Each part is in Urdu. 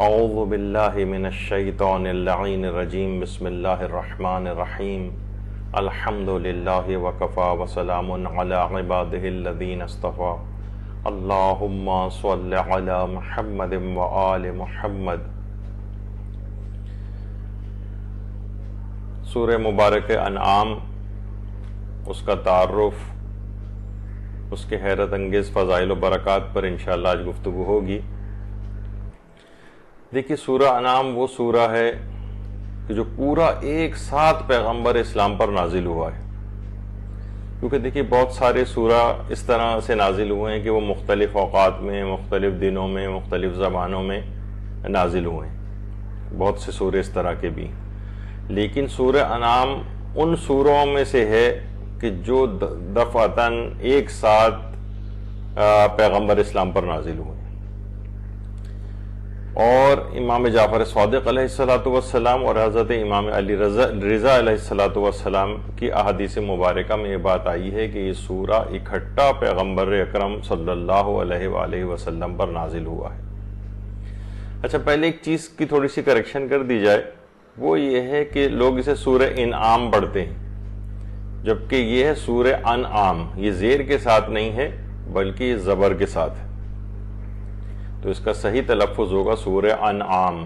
اعوذ باللہ من الشیطان اللعین الرجیم بسم اللہ الرحمن الرحیم الحمد للہ وکفا وسلام علی عبادہ الذین اصطفیٰ اللہم صل علی محمد وآل محمد۔ سورہ مبارک انعام، اس کا تعارف، اس کے حیرت انگیز فضائل و برکات پر انشاءاللہ آج گفتگو ہوگی۔ دیکھیے، سورہ انعام وہ سورہ ہے کہ جو پورا ایک ساتھ پیغمبر اسلام پر نازل ہوا ہے، کیونکہ دیکھیے بہت سارے سورہ اس طرح سے نازل ہوئے ہیں کہ وہ مختلف اوقات میں، مختلف دنوں میں، مختلف زبانوں میں نازل ہوئے ہیں، بہت سے سورے اس طرح کے بھی، لیکن سورہ انعام ان سوروں میں سے ہے کہ جو دفعتاً ایک ساتھ پیغمبر اسلام پر نازل ہوئے، اور امام جعفر صادق علیہ السلام اور حضرت امام علی رضا علیہ السلام کی احادیث مبارکہ میں یہ بات آئی ہے کہ یہ سورہ اکٹھا پیغمبر اکرم صلی اللہ علیہ وآلہ وسلم پر نازل ہوا ہے۔ اچھا، پہلے ایک چیز کی تھوڑی سی کریکشن کر دی جائے، وہ یہ ہے کہ لوگ اسے سورہ انعام پڑھتے ہیں، جبکہ یہ ہے سورہ انعام، یہ زیر کے ساتھ نہیں ہے بلکہ یہ زبر کے ساتھ ہے، تو اس کا صحیح تلفظ ہوگا سورہ انعام۔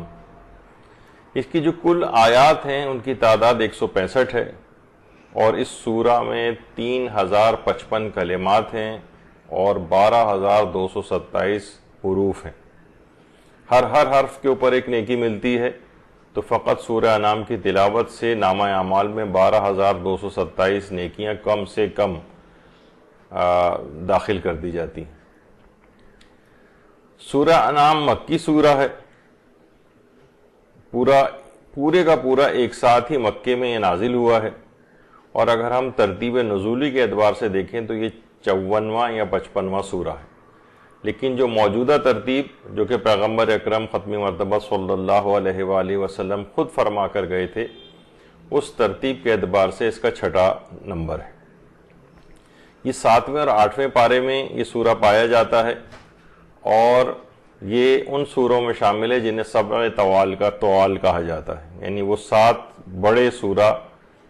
اس کی جو کل آیات ہیں ان کی تعداد 165 ہے، اور اس سورہ میں 3055 کلمات ہیں اور 12227 حروف ہیں۔ ہر حرف کے اوپر ایک نیکی ملتی ہے، تو فقط سورہ انعام کی تلاوت سے نامہ اعمال میں 12227 نیکیاں کم سے کم داخل کر دی جاتی ہیں۔ سورہ انعام مکی سورہ ہے، پورے کا پورا ایک ساتھ ہی مکے میں یہ نازل ہوا ہے، اور اگر ہم ترتیب نزولی کے اعتبار سے دیکھیں تو یہ 54واں یا 55واں سورہ ہے، لیکن جو موجودہ ترتیب جو کہ پیغمبر اکرم ختم مرتبہ صلی اللہ علیہ وآلہ وسلم خود فرما کر گئے تھے، اس ترتیب کے اعتبار سے اس کا 6واں نمبر ہے۔ یہ 7ویں اور 8ویں پارے میں یہ سورہ پایا جاتا ہے، اور یہ ان سوروں میں شامل ہے جنہیں سبع طوال کہا جاتا ہے، یعنی وہ 7 بڑے سورہ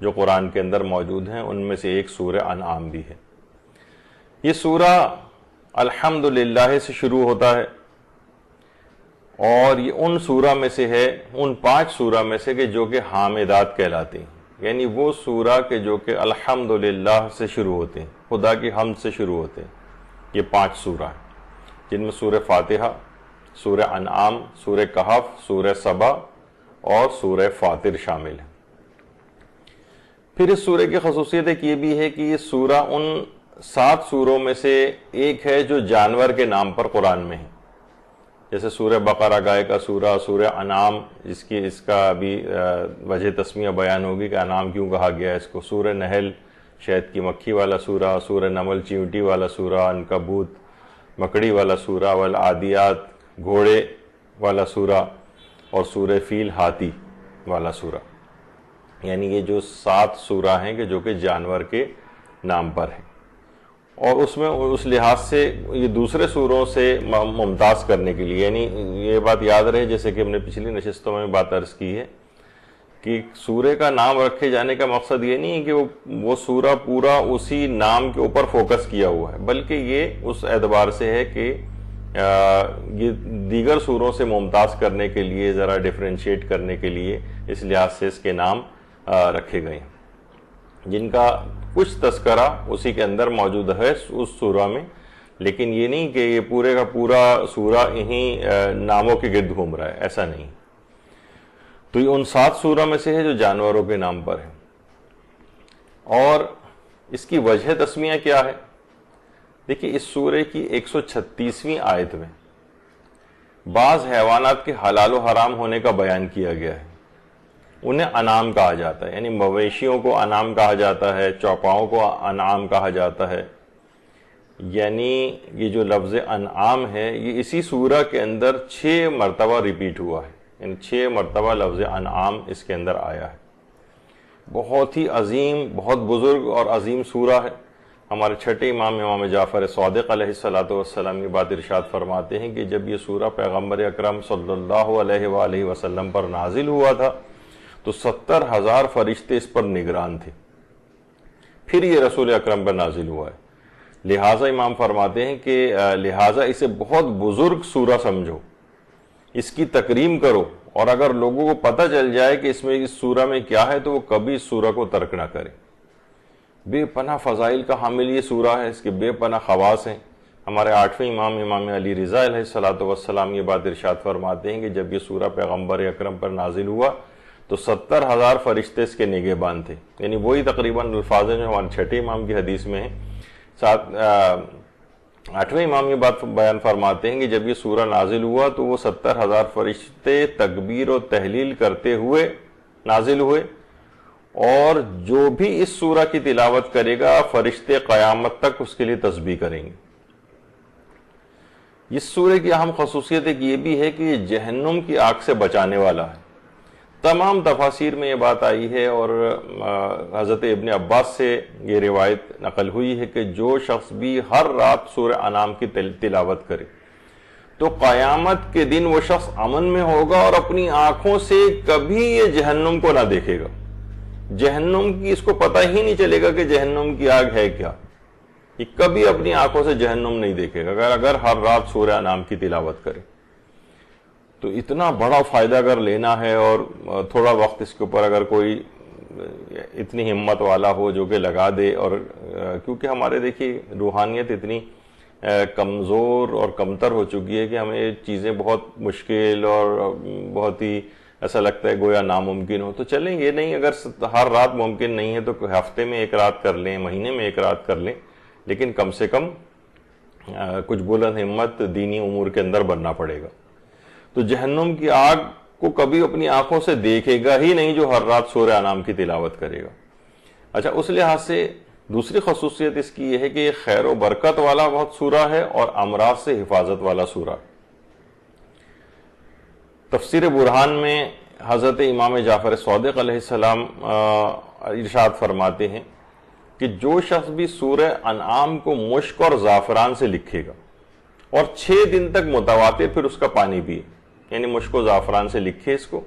جو قرآن کے اندر موجود ہیں ان میں سے ایک سورہ انعام بھی ہے۔ یہ سورہ الحمدللہ سے شروع ہوتا ہے، اور یہ ان سورہ میں سے ہے، ان 5 سورہ میں سے کہ جو کہ حامدات کہلاتے ہیں، یعنی وہ سورہ کہ جو کہ الحمدللہ سے شروع ہوتے ہیں، خدا کی حمد سے شروع ہوتے ہیں۔ یہ 5 سورہ ہیں، جن میں سورہ فاتحہ، سورہ انعام، سورہ کہف، سورہ سبا اور سورہ فاطر شامل ہیں۔ پھر اس سورہ کی خصوصیت ایک یہ بھی ہے کہ یہ سورہ ان 7 سوروں میں سے ایک ہے جو جانور کے نام پر قرآن میں ہے، جیسے سورہ بقرہ گائے کا سورہ، سورہ انعام اس کا بھی وجہ تسمیہ بیان ہوگی کہ انعام کیوں کہا گیا ہے اس کو، سورہ نحل شہد کی مکھی والا سورہ، سورہ نمل چیونٹی والا سورہ، عنکبوت مکڑی والا سورہ، والعادیات گھوڑے والا سورہ، اور سورہ فیل ہاتھی والا سورہ، یعنی یہ جو 7 سورہ ہیں کہ جو کہ جانور کے نام پر ہیں، اور اس میں اس لحاظ سے یہ دوسرے سوروں سے ممتاز کرنے کے لیے، یعنی یہ بات یاد رہے جیسے کہ ہم نے پچھلی نشستوں میں بات عرض کی ہے کہ سورے کا نام رکھے جانے کا مقصد یہ نہیں ہے کہ وہ سورہ پورا اسی نام کے اوپر فوکس کیا ہوا ہے، بلکہ یہ اس اعتبار سے ہے کہ یہ دیگر سوروں سے ممتاز کرنے کے لیے، ذرا ڈیفرینشیٹ کرنے کے لیے اس لحاظ سے اس کے نام رکھے گئے ہیں، جن کا کچھ تذکرہ اسی کے اندر موجود ہے اس سورہ میں، لیکن یہ نہیں کہ یہ پورے کا پورا سورہ انہی ناموں کے گرد گھوم رہا ہے، ایسا نہیں۔ تو یہ ان 7 سورہ میں سے ہے جو جانوروں کے نام پر ہے، اور اس کی وجہ تسمیہ کیا ہے؟ دیکھیے، اس سورہ کی 136ویں آیت میں بعض حیوانات کے حلال و حرام ہونے کا بیان کیا گیا ہے، انہیں انعام کہا جاتا ہے، یعنی مویشیوں کو انعام کہا جاتا ہے، چوپاؤں کو انعام کہا جاتا ہے، یعنی یہ جو لفظ انعام ہے یہ اسی سورہ کے اندر 6 مرتبہ ریپیٹ ہوا ہے، یعنی 6 مرتبہ لفظ انعام اس کے اندر آیا ہے۔ بہت ہی عظیم، بہت بزرگ اور عظیم سورہ ہے، ہمارے چھٹے امام امام جعفر صادق علیہ الصلوۃ والسلام یہ بات ارشاد فرماتے ہیں کہ جب یہ سورہ پیغمبر اکرم صلی اللہ علیہ وآلہ وسلم پر نازل ہوا تھا تو 70,000 فرشتے اس پر نگران تھے، پھر یہ رسول اکرم پر نازل ہوا ہے۔ لہٰذا امام فرماتے ہیں کہ لہٰذا اسے بہت بزرگ سورہ سمجھو، اس کی تکریم کرو، اور اگر لوگوں کو پتہ چل جائے کہ اس سورہ میں کیا ہے تو وہ کبھی اس سورہ کو ترک نہ کرے۔ بے پناہ فضائل کا حامل یہ سورہ ہے، اس کے بے پناہ خواص ہیں۔ ہمارے 8ویں امام امام علی رضا علیہ الصلوۃ والسلام یہ بات ارشاد فرماتے ہیں کہ جب یہ سورہ پیغمبر اکرم پر نازل ہوا تو 70,000 فرشتے اس کے نگہبان تھے، یعنی وہی تقریباً الفاظ ہیں جو ہمارے چھٹے امام کی حدیث میں ہیں۔ 8ویں امام یہ بات بیان فرماتے ہیں کہ جب یہ سورہ نازل ہوا تو وہ 70,000 فرشتے تکبیر و تحلیل کرتے ہوئے نازل ہوئے، اور جو بھی اس سورہ کی تلاوت کرے گا فرشتے قیامت تک اس کے لیے تسبیح کریں گے۔ اس سورہ کی اہم خصوصیت ایک یہ بھی ہے کہ یہ جہنم کی آگ سے بچانے والا ہے۔ تمام تفاسیر میں یہ بات آئی ہے، اور حضرت ابن عباس سے یہ روایت نقل ہوئی ہے کہ جو شخص بھی ہر رات سورہ انعام کی تلاوت کرے تو قیامت کے دن وہ شخص امن میں ہوگا اور اپنی آنکھوں سے کبھی یہ جہنم کو نہ دیکھے گا۔ جہنم کی اس کو پتہ ہی نہیں چلے گا کہ جہنم کی آگ ہے کیا، یہ کبھی اپنی آنکھوں سے جہنم نہیں دیکھے گا اگر ہر رات سورہ انعام کی تلاوت کرے۔ تو اتنا بڑا فائدہ اگر لینا ہے اور تھوڑا وقت اس کے اوپر اگر کوئی اتنی ہمت والا ہو جو کہ لگا دے، اور کیونکہ ہمارے دیکھیے روحانیت اتنی کمزور اور کمتر ہو چکی ہے کہ ہمیں چیزیں بہت مشکل اور بہت ہی ایسا لگتا ہے گویا ناممکن ہو۔ تو چلیں، یہ نہیں اگر ہر رات ممکن نہیں ہے تو ہفتے میں ایک رات کر لیں، مہینے میں ایک رات کر لیں، لیکن کم سے کم کچھ بلند ہمت دینی امور کے اندر بننا پڑے گا۔ تو جہنم کی آگ کو کبھی اپنی آنکھوں سے دیکھے گا ہی نہیں جو ہر رات سورہ انعام کی تلاوت کرے گا۔ اچھا، اس لحاظ سے دوسری خصوصیت اس کی یہ ہے کہ یہ خیر و برکت والا بہت سورہ ہے اور امراض سے حفاظت والا سورہ۔ تفسیر برہان میں حضرت امام جعفر صادق علیہ السلام ارشاد فرماتے ہیں کہ جو شخص بھی سورہ انعام کو مشک اور زعفران سے لکھے گا اور 6 دن تک متواتر پھر اس کا پانی پیے، یعنی مشک و زعفران سے لکھے اس کو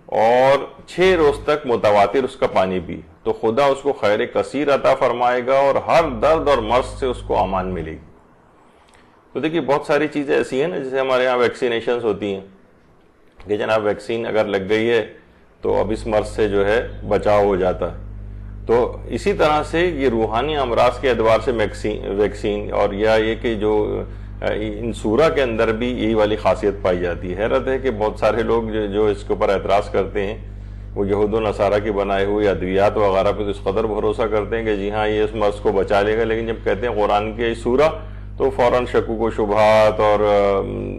اور 6 روز تک متواتر اس کا پانی پیے، تو خدا اس کو خیر کثیر عطا فرمائے گا اور ہر درد اور مرض سے اس کو امان ملے گی۔ تو دیکھیے بہت ساری چیزیں ایسی ہیں نا، جیسے ہمارے ہاں ویکسینیشنز ہوتی ہیں کہ جناب ویکسین اگر لگ گئی ہے تو اب اس مرض سے جو ہے بچاؤ ہو جاتا ہے۔ تو اسی طرح سے یہ روحانی امراض کے اعتبار سے ویکسین، اور یہ کہ جو ان سورہ کے اندر بھی یہی والی خاصیت پائی جاتی ہے۔ حیرت ہے کہ بہت سارے لوگ جو اس کے اوپر اعتراض کرتے ہیں وہ یہود و نصارہ کی بنائے ہوئے ادویات وغیرہ پہ تو اس قدر بھروسہ کرتے ہیں کہ جی ہاں یہ اس مرض کو بچا لے گا، لیکن جب کہتے ہیں قرآن کی سورہ تو فوراً شکوک و شبہات اور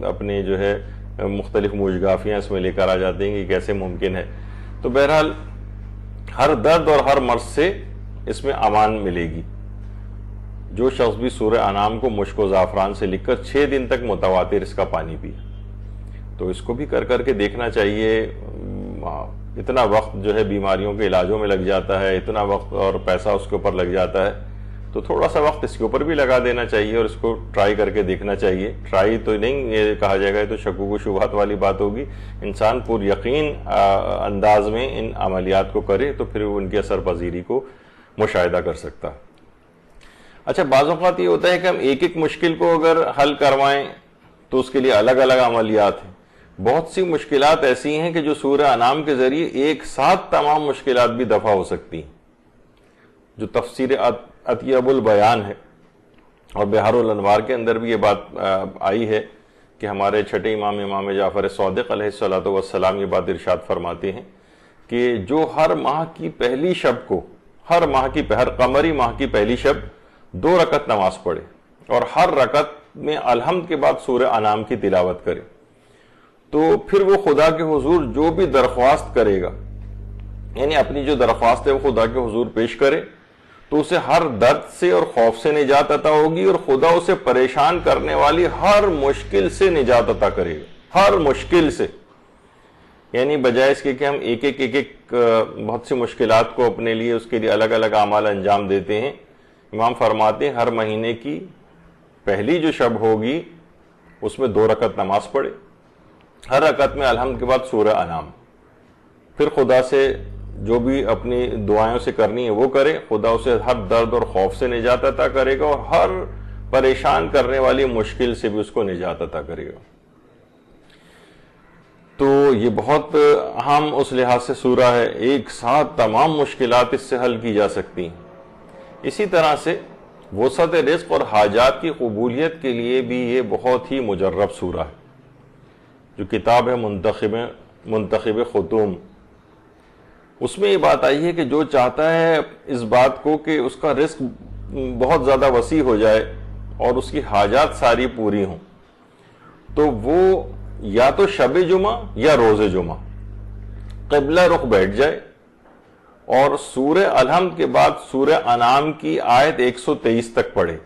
اپنی جو ہے مختلف موجگافیاں اس میں لے کر آ جاتے ہیں کہ کیسے ممکن ہے۔ تو بہرحال ہر درد اور ہر مرض سے اس میں امان ملے گی۔ جو شخص بھی سورہ انعام کو مشک و زعفران سے لکھ کر 6 دن تک متواتر اس کا پانی پیے، تو اس کو بھی کر کے دیکھنا چاہیے۔ اتنا وقت جو ہے بیماریوں کے علاجوں میں لگ جاتا ہے، اتنا وقت اور پیسہ اس کے اوپر لگ جاتا ہے، تو تھوڑا سا وقت اس کے اوپر بھی لگا دینا چاہیے اور اس کو ٹرائی کر کے دیکھنا چاہیے۔ ٹرائی تو نہیں یہ کہا جائے گا، تو شکوک و شبہات والی بات ہوگی۔ انسان پر یقین انداز میں ان عملیات کو کرے تو پھر ان کی اثر پذیری کو مشاہدہ کر سکتا۔ اچھا، بعض اوقات یہ ہوتا ہے کہ ہم ایک مشکل کو اگر حل کروائیں تو اس کے لیے الگ الگ عملیات ہیں۔ بہت سی مشکلات ایسی ہیں کہ جو سورہ انعام کے ذریعے ایک ساتھ تمام مشکلات بھی دفع ہو سکتی ہیں۔ جو تفسیر اطیب البیان ہے اور بحار الانوار کے اندر بھی یہ بات آئی ہے کہ ہمارے چھٹے امام امام جعفر صادق علیہ الصلوۃ والسلام یہ بات ارشاد فرماتے ہیں کہ جو ہر ماہ کی پہلی شب کو، ہر قمری ماہ کی پہلی شب 2 رکعت نماز پڑھے اور ہر رکعت میں الحمد کے بعد سورہ انعام کی تلاوت کرے، تو پھر وہ خدا کے حضور جو بھی درخواست کرے گا، یعنی اپنی جو درخواست ہے وہ خدا کے حضور پیش کرے، تو اسے ہر درد سے اور خوف سے نجات عطا ہوگی اور خدا اسے پریشان کرنے والی ہر مشکل سے نجات عطا کرے گا، ہر مشکل سے۔ یعنی بجائے اس کے کہ ہم ایک بہت سی مشکلات کو اپنے لیے اس کے لیے الگ الگ اعمال انجام دیتے ہیں، امام فرماتے ہیں ہر مہینے کی پہلی جو شب ہوگی اس میں 2 رکعت نماز پڑھے، ہر رکعت میں الحمد کے بعد سورہ انعام، پھر خدا سے جو بھی اپنی دعائیں سے کرنی ہے وہ کرے، خدا اسے ہر درد اور خوف سے نجات عطا کرے گا اور ہر پریشان کرنے والی مشکل سے بھی اس کو نجات عطا کرے گا۔ تو یہ بہت اہم اس لحاظ سے سورہ ہے، ایک ساتھ تمام مشکلات اس سے حل کی جا سکتی ہیں۔ اسی طرح سے وسعت رزق اور حاجات کی قبولیت کے لیے بھی یہ بہت ہی مجرب سورہ ہے۔ جو کتاب ہے منتخب ختوم، اس میں یہ بات آئی ہے کہ جو چاہتا ہے اس بات کو کہ اس کا رزق بہت زیادہ وسیع ہو جائے اور اس کی حاجات ساری پوری ہوں، تو وہ یا تو شب جمعہ یا روز جمعہ قبلہ رخ بیٹھ جائے اور سورہ الحمد کے بعد سورہ انعام کی آیت 123 تک پڑھے،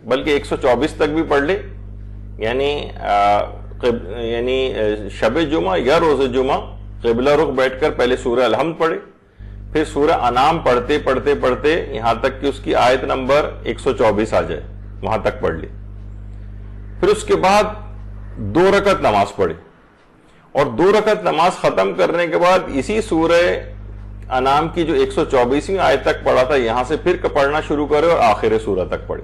بلکہ 124 تک بھی پڑھ لے، یعنی شب جمعہ یا روز جمعہ قبلہ رخ بیٹھ کر پہلے سورہ الحمد پڑھے، پھر سورہ انعام پڑھتے پڑھتے پڑھتے یہاں تک کہ اس کی آیت نمبر 124 آ جائے، وہاں تک پڑھ لے، پھر اس کے بعد 2 رکعت نماز پڑھے، اور 2 رکعت نماز ختم کرنے کے بعد اسی سورہ انعام کی جو 124ویں آیت تک پڑھا تھا یہاں سے پھر پڑھنا شروع کرے اور آخر سورہ تک پڑھے،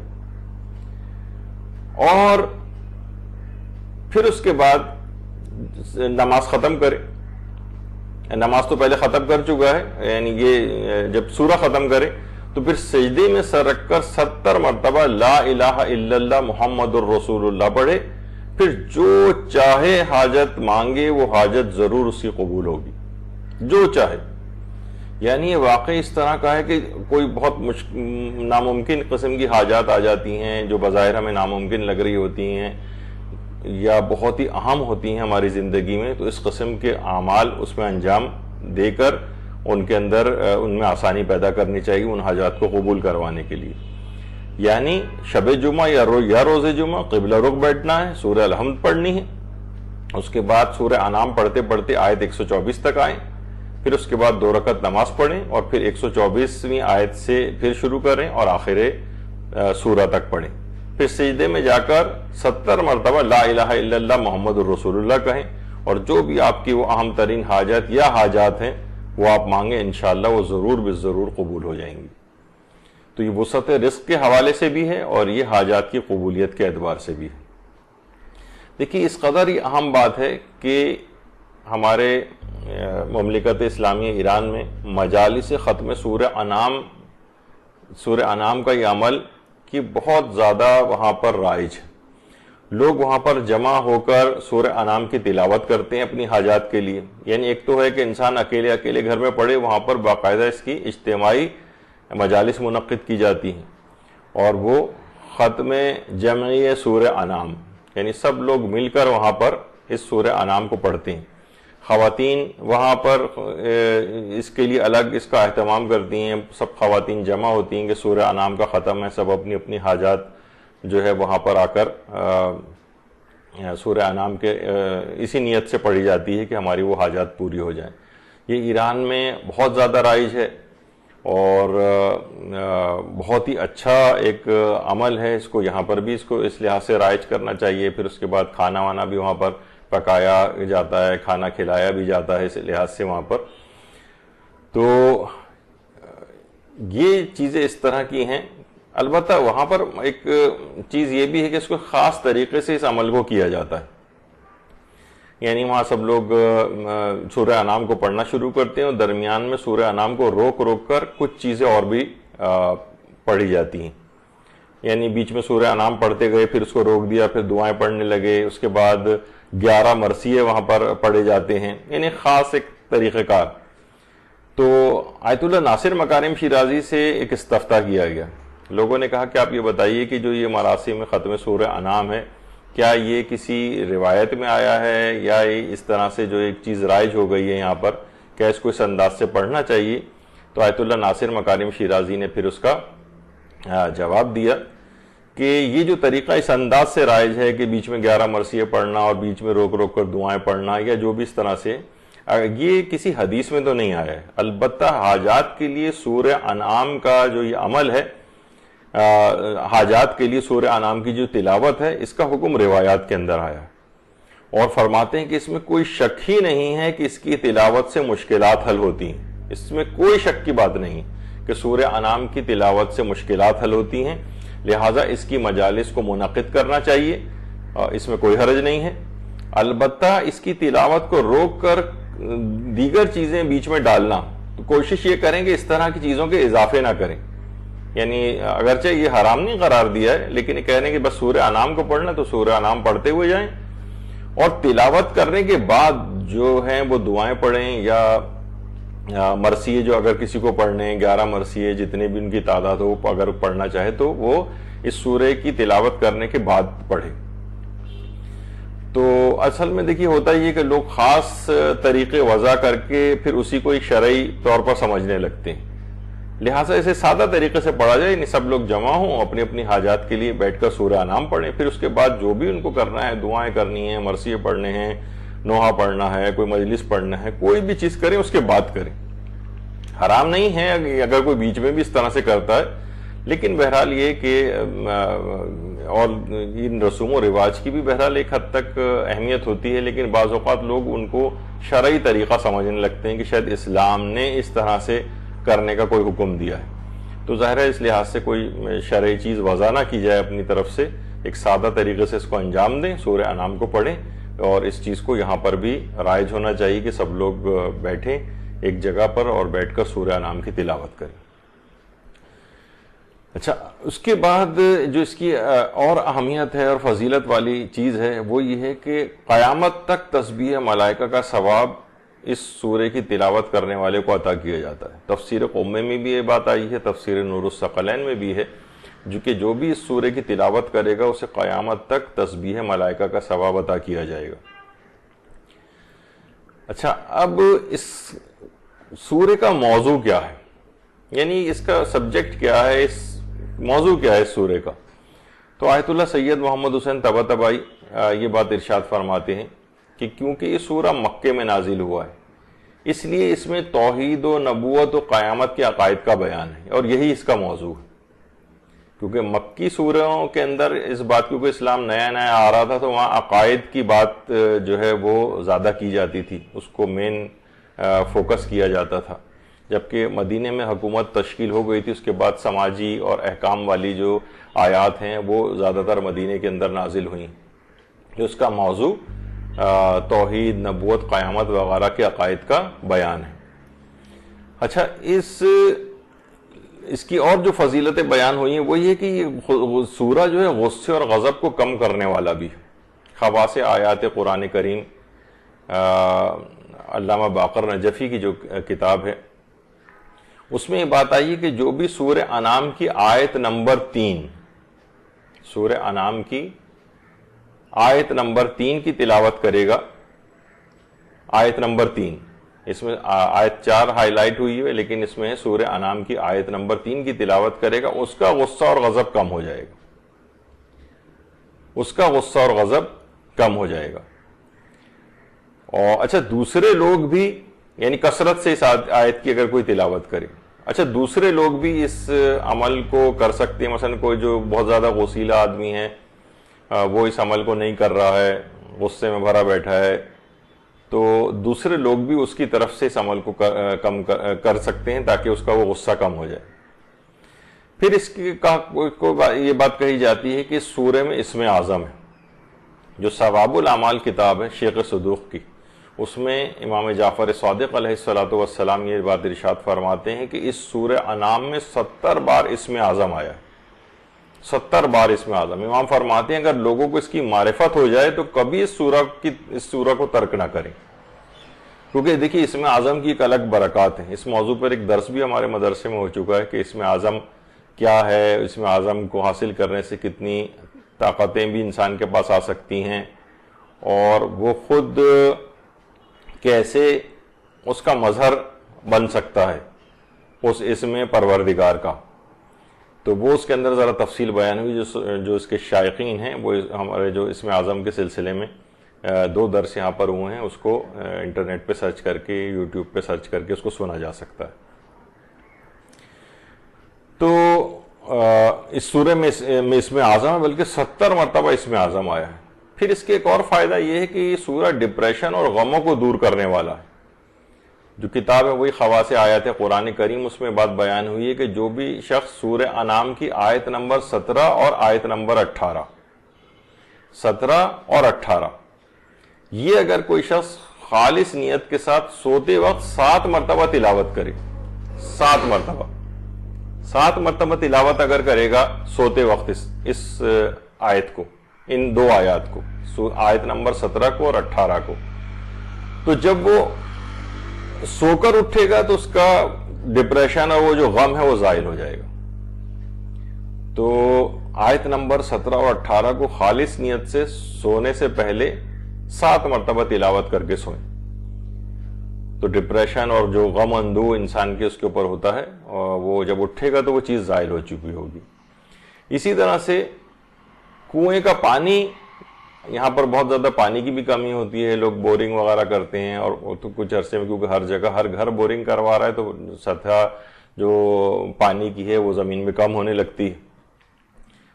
اور پھر اس کے بعد نماز ختم کرے۔ نماز تو پہلے ختم کر چکا ہے، یعنی یہ جب سورہ ختم کرے تو پھر سجدے میں سر رکھ کر 70 مرتبہ لا الہ الا اللہ محمد الرسول اللہ پڑھے، پھر جو چاہے حاجت مانگے وہ حاجت ضرور اس کی قبول ہوگی، جو چاہے۔ یعنی یہ واقعی اس طرح کا ہے کہ کوئی بہت ناممکن قسم کی حاجات آ جاتی ہیں جو بظاہر ہمیں ناممکن لگ رہی ہوتی ہیں یا بہت ہی اہم ہوتی ہیں ہماری زندگی میں، تو اس قسم کے اعمال اس میں انجام دے کر ان کے اندر ان میں آسانی پیدا کرنی چاہیے ان حاجات کو قبول کروانے کے لیے۔ یعنی شب جمعہ یا روز جمعہ قبلہ رخ بیٹھنا ہے، سورہ الحمد پڑھنی ہے، اس کے بعد سورہ انعام پڑھتے پڑھتے آیت 124 تک آئیں، پھر اس کے بعد 2 رکعت نماز پڑھیں اور پھر 124ویں آیت سے پھر شروع کریں اور آخر سورہ تک پڑھیں، پھر سجدے میں جا کر 70 مرتبہ لا الہ الا اللہ محمد الرسول اللہ کہیں، اور جو بھی آپ کی وہ اہم ترین حاجت یا حاجات ہیں وہ آپ مانگیں، انشاءاللہ وہ ضرور بالضرور قبول ہو جائیں گی۔ تو یہ وسعت رزق کے حوالے سے بھی ہے اور یہ حاجات کی قبولیت کے اعتبار سے بھی ہے۔ دیکھیے اس قدر یہ اہم بات ہے کہ ہمارے مملکت اسلامی ایران میں مجالس ختم سورہ انعام کا یہ عمل کہ بہت زیادہ وہاں پر رائج ہے، لوگ وہاں پر جمع ہو کر سورہ انعام کی تلاوت کرتے ہیں اپنی حاجات کے لیے۔ یعنی ایک تو ہے کہ انسان اکیلے گھر میں پڑھے، وہاں پر باقاعدہ اس کی اجتماعی مجالس منعقد کی جاتی ہیں اور وہ ختم جمعی سورہ انعام، یعنی سب لوگ مل کر وہاں پر اس سورہ انعام کو پڑھتے ہیں۔ خواتین وہاں پر اس کے لیے الگ اس کا اہتمام کرتی ہیں، سب خواتین جمع ہوتی ہیں کہ سورہ انعام کا ختم ہے، سب اپنی اپنی حاجات جو ہے وہاں پر آ کر سورہ انعام کے اسی نیت سے پڑھی جاتی ہے کہ ہماری وہ حاجات پوری ہو جائیں۔ یہ ایران میں بہت زیادہ رائج ہے اور بہت ہی اچھا ایک عمل ہے، اس کو یہاں پر بھی اس کو اس لحاظ سے رائج کرنا چاہیے۔ پھر اس کے بعد کھانا وانا بھی وہاں پر پکایا جاتا ہے، کھانا کھلایا بھی جاتا ہے اس لحاظ سے وہاں پر۔ تو یہ چیزیں اس طرح کی ہیں۔ البتہ وہاں پر ایک چیز یہ بھی ہے کہ اس کو خاص طریقے سے اس عمل کو کیا جاتا ہے، یعنی وہاں سب لوگ سورہ انعام کو پڑھنا شروع کرتے ہیں اور درمیان میں سورہ انعام کو روک کر کچھ چیزیں اور بھی پڑھی جاتی ہیں، یعنی بیچ میں سورہ انعام پڑھتے گئے، پھر اس کو روک دیا، پھر دعائیں پڑھنے لگے، اس کے بعد 11 مرثیے وہاں پر پڑھے جاتے ہیں، یعنی خاص ایک طریقہ کار۔ تو آیت اللہ ناصر مکارم شیرازی سے ایک استفتاء کیا گیا، لوگوں نے کہا کہ آپ یہ بتائیے کہ جو یہ مراسم ختم سورہ انعام ہے کیا یہ کسی روایت میں آیا ہے یا اس طرح سے جو ایک چیز رائج ہو گئی ہے یہاں پر، کیا اس کو اس انداز سے پڑھنا چاہیے؟ تو آیت اللہ ناصر مکارم شیرازی نے پھر اس کا جواب دیا کہ یہ جو طریقہ اس انداز سے رائج ہے کہ بیچ میں 11 مرثیے پڑھنا اور بیچ میں روک کر دعائیں پڑھنا یا جو بھی اس طرح سے، یہ کسی حدیث میں تو نہیں آیا ہے۔ البتہ حاجات کے لیے سورہ انعام کا جو یہ عمل ہے حاجات کے لیے سورہ انعام کی جو تلاوت ہے اس کا حکم روایات کے اندر آیا ہے، اور فرماتے ہیں کہ اس میں کوئی شک ہی نہیں ہے کہ اس کی تلاوت سے مشکلات حل ہوتی ہیں۔ اس میں کوئی شک کی بات نہیں کہ سورہ انعام کی تلاوت سے مشکلات حل ہوتی ہیں، لہٰذا اس کی مجالس کو منعقد کرنا چاہیے، اس میں کوئی حرج نہیں ہے۔ البتہ اس کی تلاوت کو روک کر دیگر چیزیں بیچ میں ڈالنا، تو کوشش یہ کریں کہ اس طرح کی چیزوں کے اضافے نہ کریں، یعنی اگرچہ یہ حرام نہیں قرار دیا ہے، لیکن یہ کہنے کہ بس سورہ انعام کو پڑھنا تو سورہ انعام پڑھتے ہوئے جائیں، اور تلاوت کرنے کے بعد جو ہیں وہ دعائیں پڑھیں یا مرثیے جو اگر کسی کو پڑھنے 11 مرثیے جتنے بھی ان کی تعداد ہو اگر پڑھنا چاہے تو وہ اس سورہ کی تلاوت کرنے کے بعد پڑھے۔ تو اصل میں دیکھیے ہوتا یہ کہ لوگ خاص طریقے وضع کر کے پھر اسی کو ایک شرعی طور پر سمجھنے لگتے ہیں، لہٰذا اسے سادہ طریقے سے پڑھا جائے، یعنی سب لوگ جمع ہوں اپنی اپنی حاجات کے لیے بیٹھ کر سورہ انعام پڑھیں، پھر اس کے بعد جو بھی ان کو کرنا ہے، دعائیں کرنی ہیں، مرثیے پڑھنے ہیں، نوحہ پڑھنا ہے، کوئی مجلس پڑھنا ہے، کوئی بھی چیز کریں اس کے بعد کریں۔ حرام نہیں ہے اگر کوئی بیچ میں بھی اس طرح سے کرتا ہے، لیکن بہرحال یہ کہ اور ان رسوم و رواج کی بھی بہرحال ایک حد تک اہمیت ہوتی ہے، لیکن بعض اوقات لوگ ان کو شرعی طریقہ سمجھنے لگتے ہیں کہ شاید اسلام نے اس طرح سے کرنے کا کوئی حکم دیا ہے، تو ظاہر ہے اس لحاظ سے کوئی شرعی چیز وضع نہ کی جائے اپنی طرف سے، ایک سادہ طریقے سے اس کو انجام دیں، سورہ انعام کو پڑھیں، اور اس چیز کو یہاں پر بھی رائج ہونا چاہیے کہ سب لوگ بیٹھیں ایک جگہ پر اور بیٹھ کر سورہ انعام کی تلاوت کریں۔ اچھا، اس کے بعد جو اس کی اور اہمیت ہے اور فضیلت والی چیز ہے وہ یہ ہے کہ قیامت تک تسبیح ملائکہ کا ثواب اس سورہ کی تلاوت کرنے والے کو عطا کیا جاتا ہے۔ تفسیر قمہ میں بھی یہ بات آئی ہے، تفسیر نور الثقلین میں بھی ہے، جو بھی اس سورہ کی تلاوت کرے گا اسے قیامت تک تسبیح ملائکہ کا ثواب عطا کیا جائے گا۔ اچھا، اب اس سورہ کا موضوع کیا ہے، یعنی اس کا سبجیکٹ کیا ہے، اس موضوع کیا ہے اس سورہ کا؟ تو آیت اللہ سید محمد حسین طباطبائی یہ بات ارشاد فرماتے ہیں کہ کیونکہ یہ سورہ مکے میں نازل ہوا ہے، اس لیے اس میں توحید و نبوت و قیامت کے عقائد کا بیان ہے، اور یہی اس کا موضوع ہے۔ کیونکہ مکی سورہوں کے اندر اس بات، کیونکہ اسلام نیا نیا آ رہا تھا، تو وہاں عقائد کی بات جو ہے وہ زیادہ کی جاتی تھی، اس کو مین فوکس کیا جاتا تھا، جبکہ مدینے میں حکومت تشکیل ہو گئی تھی، اس کے بعد سماجی اور احکام والی جو آیات ہیں وہ زیادہ تر مدینے کے اندر نازل ہوئیں، جو اس کا موضوع توحید، نبوت، قیامت وغیرہ کے عقائد کا بیان ہے۔ اچھا، اس کی اور جو فضیلتیں بیان ہوئی ہیں وہ یہ کہ یہ سورہ جو ہے غصے اور غضب کو کم کرنے والا بھی ہے۔ خواص آیات قرآن کریم، علامہ باقر نجفی کی جو کتاب ہے اس میں یہ بات آئی ہے کہ جو بھی سورہ انعام کی آیت نمبر 3، سورہ انعام کی آیت نمبر 3 کی تلاوت کرے گا، آیت نمبر 3، اس میں آیت 4 ہائی لائٹ ہوئی ہے لیکن اس میں سورہ انعام کی آیت نمبر 3 کی تلاوت کرے گا، اس کا غصہ اور غضب کم ہو جائے گا، اس کا غصہ اور غضب کم ہو جائے گا۔ اور اچھا، دوسرے لوگ بھی، یعنی کثرت سے اس آیت کی اگر کوئی تلاوت کرے، اچھا دوسرے لوگ بھی اس عمل کو کر سکتے ہیں، مثلا کوئی جو بہت زیادہ غصیلا آدمی ہے وہ اس عمل کو نہیں کر رہا ہے، غصے میں بھرا بیٹھا ہے، تو دوسرے لوگ بھی اس کی طرف سے اس عمل کو کم کر سکتے ہیں تاکہ اس کا وہ غصہ کم ہو جائے۔ پھر اس کو یہ بات کہی جاتی ہے کہ اس سورہ میں اسم اعظم ہے، جو ثواب الاعمال کتاب ہے شیخ صدوق کی، اس میں امام جعفر صادق علیہ السلام یہ بات ارشاد فرماتے ہیں کہ اس سورہ انعام میں 70 بار اسم اعظم آیا ہے، 70 بار اسم اعظم۔ امام فرماتے ہیں اگر لوگوں کو اس کی معرفت ہو جائے تو کبھی اس سورہ کو ترک نہ کریں، کیونکہ دیکھیے اسم اعظم کی ایک الگ برکات ہیں۔ اس موضوع پر ایک درس بھی ہمارے مدرسے میں ہو چکا ہے کہ اسم اعظم کیا ہے، اسم اعظم کو حاصل کرنے سے کتنی طاقتیں بھی انسان کے پاس آ سکتی ہیں، اور وہ خود کیسے اس کا مظہر بن سکتا ہے اس اسم پروردگار کا، تو وہ اس کے اندر ذرا تفصیل بیان ہوئی۔ جو اس کے شائقین ہیں وہ ہمارے جو اسم اعظم کے سلسلے میں 2 درس یہاں پر ہوئے ہیں، اس کو انٹرنیٹ پہ سرچ کر کے، یوٹیوب پہ سرچ کر کے اس کو سنا جا سکتا ہے۔ تو اس سورہ میں اسم اعظم ہے، بلکہ 70 مرتبہ اسم اعظم آیا ہے۔ پھر اس کے ایک اور فائدہ یہ ہے کہ یہ سورہ ڈپریشن اور غموں کو دور کرنے والا ہے۔ جو کتاب ہے وہی خواص آیات قرآن کریم، اس میں بات بیان ہوئی ہے کہ جو بھی شخص سورہ انعام کی آیت نمبر 17 اور آیت نمبر 17 اور 18 یہ اگر کوئی شخص خالص نیت کے ساتھ سوتے وقت 7 مرتبہ تلاوت کرے، 7 مرتبہ تلاوت اگر کرے گا سوتے وقت اس آیت کو، ان دو آیات کو، آیت نمبر 17 کو اور 18 کو، تو جب وہ سو کر اٹھے گا تو اس کا ڈپریشن اور وہ جو غم ہے وہ زائل ہو جائے گا۔ تو آیت نمبر 17 اور 18 کو خالص نیت سے سونے سے پہلے 7 مرتبہ تلاوت کر کے سوئیں، تو ڈپریشن اور جو غم اندو انسان کے اس کے اوپر ہوتا ہے اور وہ جب اٹھے گا تو وہ چیز زائل ہو چکی ہوگی۔ اسی طرح سے کنویں کا پانی، یہاں پر بہت زیادہ پانی کی بھی کمی ہوتی ہے، لوگ بورنگ وغیرہ کرتے ہیں، اور تو کچھ عرصے میں کیونکہ ہر جگہ ہر گھر بورنگ کروا رہا ہے تو سطح جو پانی کی ہے وہ زمین میں کم ہونے لگتی ہے،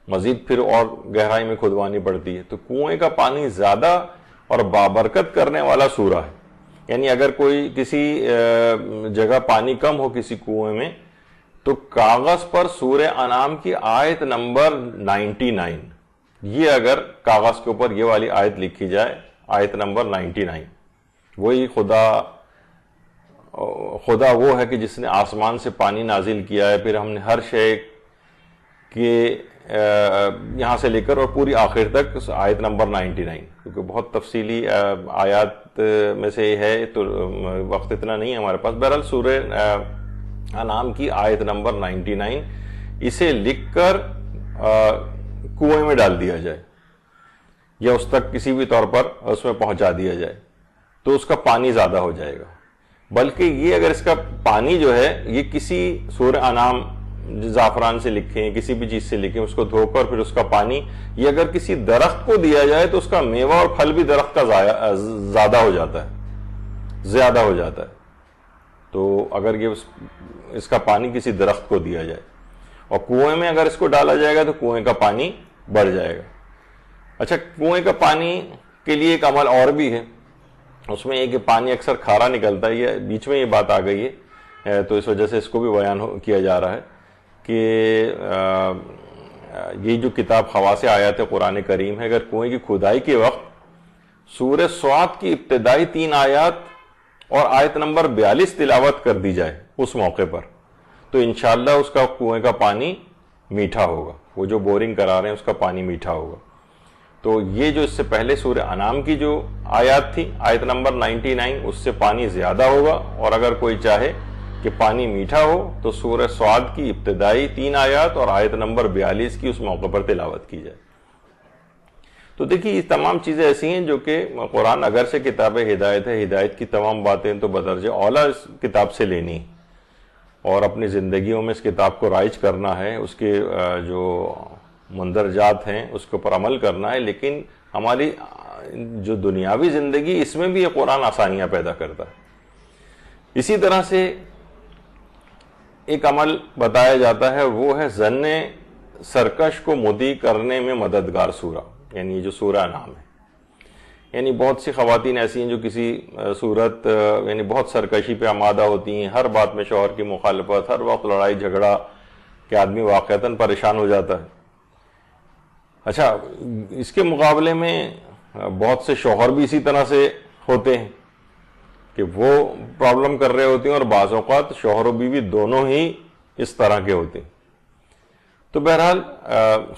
مزید پھر اور گہرائی میں کھدوانی پڑتی ہے۔ تو کنویں کا پانی زیادہ اور بابرکت کرنے والا سورہ ہے، یعنی اگر کوئی کسی جگہ پانی کم ہو کسی کنویں میں تو کاغذ پر سورہ انعام کی آیت نمبر 99، یہ اگر کاغذ کے اوپر یہ والی آیت لکھی جائے، آیت نمبر 99، وہی خدا وہ ہے کہ جس نے آسمان سے پانی نازل کیا ہے، پھر ہم نے ہر شے کے یہاں سے لے کر اور پوری آخر تک آیت نمبر 99، کیونکہ بہت تفصیلی آیات میں سے یہ ہے تو وقت اتنا نہیں ہے ہمارے پاس۔ بہرحال سورہ انعام کی آیت نمبر 99 اسے لکھ کر کنویں میں ڈال دیا جائے یا اس تک کسی بھی طور پر اس میں پہنچا دیا جائے تو اس کا پانی زیادہ ہو جائے گا۔ بلکہ یہ اگر اس کا پانی جو ہے یہ کسی سورہ انعام زعفران سے لکھیں، کسی بھی چیز سے لکھیں، اس کو دھو کر پھر اس کا پانی یہ اگر کسی درخت کو دیا جائے تو اس کا میوہ اور پھل بھی درخت کا زیادہ ہو جاتا ہے۔ تو اگر یہ اس کا پانی کسی درخت کو دیا جائے اور کنویں میں اگر اس کو ڈالا جائے گا تو کنویں کا پانی بڑھ جائے گا۔ اچھا، کنویں کا پانی کے لیے ایک عمل اور بھی ہے، اس میں یہ کہ پانی اکثر کھارا نکلتا ہے، یہ بیچ میں یہ بات آ گئی ہے تو اس وجہ سے اس کو بھی بیان کیا جا رہا ہے کہ یہ جو کتاب خواص آیات قرآن کریم ہے، اگر کنویں کی کھدائی کے وقت سورہ صاد کی ابتدائی 3 آیات اور آیت نمبر 42 تلاوت کر دی جائے اس موقع پر تو انشاءاللہ اس کا کنویں کا پانی میٹھا ہوگا، وہ جو بورنگ کرا رہے ہیں اس کا پانی میٹھا ہوگا۔ تو یہ جو اس سے پہلے سورہ انعام کی جو آیات تھی آیت نمبر 99 اس سے پانی زیادہ ہوگا، اور اگر کوئی چاہے کہ پانی میٹھا ہو تو سورہ صاد کی ابتدائی 3 آیات اور آیت نمبر 42 کی اس موقع پر تلاوت کی جائے۔ تو دیکھیے یہ تمام چیزیں ایسی ہیں جو کہ قرآن اگر سے کتاب ہدایت ہے، ہدایت کی تمام باتیں تو بدرجہ اولیٰ اس کتاب سے لینی اور اپنی زندگیوں میں اس کتاب کو رائج کرنا ہے، اس کے جو مندرجات ہیں اس کے اوپر عمل کرنا ہے، لیکن ہماری جو دنیاوی زندگی اس میں بھی یہ قرآن آسانیاں پیدا کرتا ہے۔ اسی طرح سے ایک عمل بتایا جاتا ہے وہ ہے ظن سرکش کو مدی کرنے میں مددگار سورہ، یعنی جو سورہ انعام ہے۔ یعنی بہت سی خواتین ایسی ہیں جو کسی صورت یعنی بہت سرکشی پہ آمادہ ہوتی ہیں، ہر بات میں شوہر کی مخالفت، ہر وقت لڑائی جھگڑا کہ آدمی واقعتاً پریشان ہو جاتا ہے۔ اچھا، اس کے مقابلے میں بہت سے شوہر بھی اسی طرح سے ہوتے ہیں کہ وہ پرابلم کر رہے ہوتے ہیں، اور بعض اوقات شوہر و بیوی دونوں ہی اس طرح کے ہوتے ہیں۔ تو بہرحال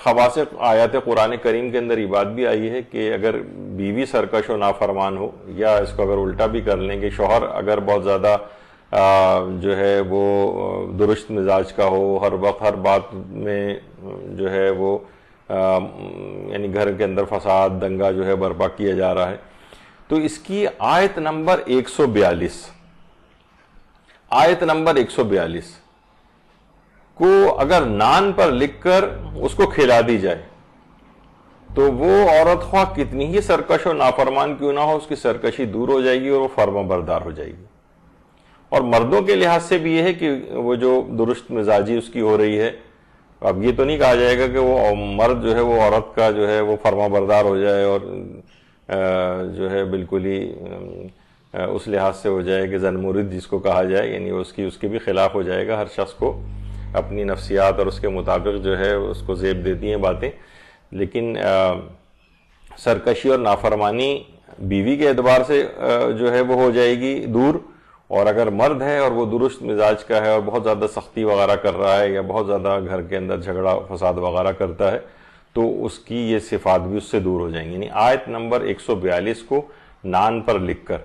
خواص آیات قرآن کریم کے اندر یہ بات بھی آئی ہے کہ اگر بیوی سرکش و نافرمان ہو، یا اس کو اگر الٹا بھی کر لیں کہ شوہر اگر بہت زیادہ جو ہے وہ درست مزاج کا ہو، ہر وقت ہر بات میں جو ہے وہ یعنی گھر کے اندر فساد دنگا جو ہے برپا کیا جا رہا ہے، تو اس کی آیت نمبر 142 کو اگر نان پر لکھ کر اس کو کھلا دی جائے تو وہ عورت خواہ کتنی ہی سرکش و نافرمان کیوں نہ ہو، اس کی سرکشی دور ہو جائے گی اور وہ فرما بردار ہو جائے گی۔ اور مردوں کے لحاظ سے بھی یہ ہے کہ وہ جو درست مزاجی اس کی ہو رہی ہے اب یہ تو نہیں کہا جائے گا کہ وہ مرد جو ہے وہ عورت کا جو ہے وہ فرما بردار ہو جائے اور جو ہے بالکل ہی اس لحاظ سے ہو جائے کہ زن مرید جس کو کہا جائے، یعنی اس کے بھی خلاف ہو جائے گا۔ ہر شخص کو اپنی نفسیات اور اس کے مطابق جو ہے اس کو زیب دیتی ہیں باتیں، لیکن سرکشی اور نافرمانی بیوی کے اعتبار سے جو ہے وہ ہو جائے گی دور، اور اگر مرد ہے اور وہ درست مزاج کا ہے اور بہت زیادہ سختی وغیرہ کر رہا ہے یا بہت زیادہ گھر کے اندر جھگڑا فساد وغیرہ کرتا ہے تو اس کی یہ صفات بھی اس سے دور ہو جائیں گی۔ یعنی آیت نمبر 142 کو نان پر لکھ کر،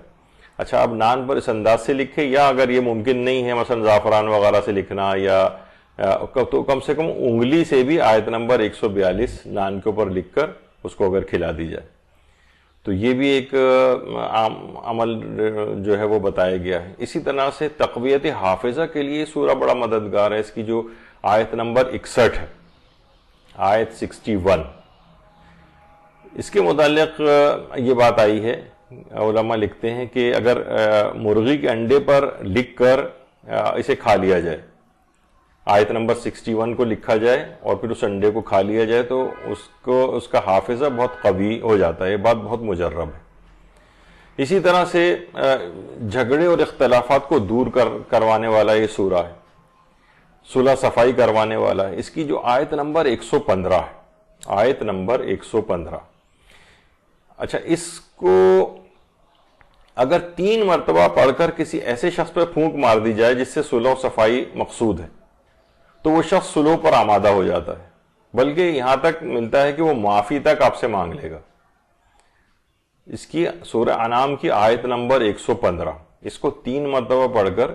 اچھا اب نان پر اس انداز سے لکھے، یا اگر یہ ممکن نہیں ہے مثلا زعفران وغیرہ سے لکھنا، یا تو کم سے کم انگلی سے بھی آیت نمبر 142 نان کے اوپر لکھ کر اس کو اگر کھلا دی جائے تو یہ بھی ایک عمل جو ہے وہ بتایا گیا ہے۔ اسی طرح سے تقویت حافظہ کے لیے سورہ بڑا مددگار ہے۔ اس کی جو آیت نمبر 61 ہے، آیت 61، اس کے متعلق یہ بات آئی ہے، علماء لکھتے ہیں کہ اگر مرغی کے انڈے پر لکھ کر اسے کھا لیا جائے، آیت نمبر 61 کو لکھا جائے اور پھر اس انڈے کو کھا لیا جائے تو اس کا حافظہ بہت قوی ہو جاتا ہے۔ یہ بات بہت مجرب ہے۔ اسی طرح سے جھگڑے اور اختلافات کو دور کروانے والا یہ سورہ ہے، صلح صفائی کروانے والا ہے۔ اس کی جو آیت نمبر 115 ہے، آیت نمبر 115، اچھا اس کو اگر 3 مرتبہ پڑھ کر کسی ایسے شخص پہ پھونک مار دی جائے جس سے صلح و صفائی مقصود ہے تو وہ شخص صلح پر آمادہ ہو جاتا ہے، بلکہ یہاں تک ملتا ہے کہ وہ معافی تک آپ سے مانگ لے گا۔ اس کی سورہ انعام کی آیت نمبر 115، اس کو 3 مرتبہ پڑھ کر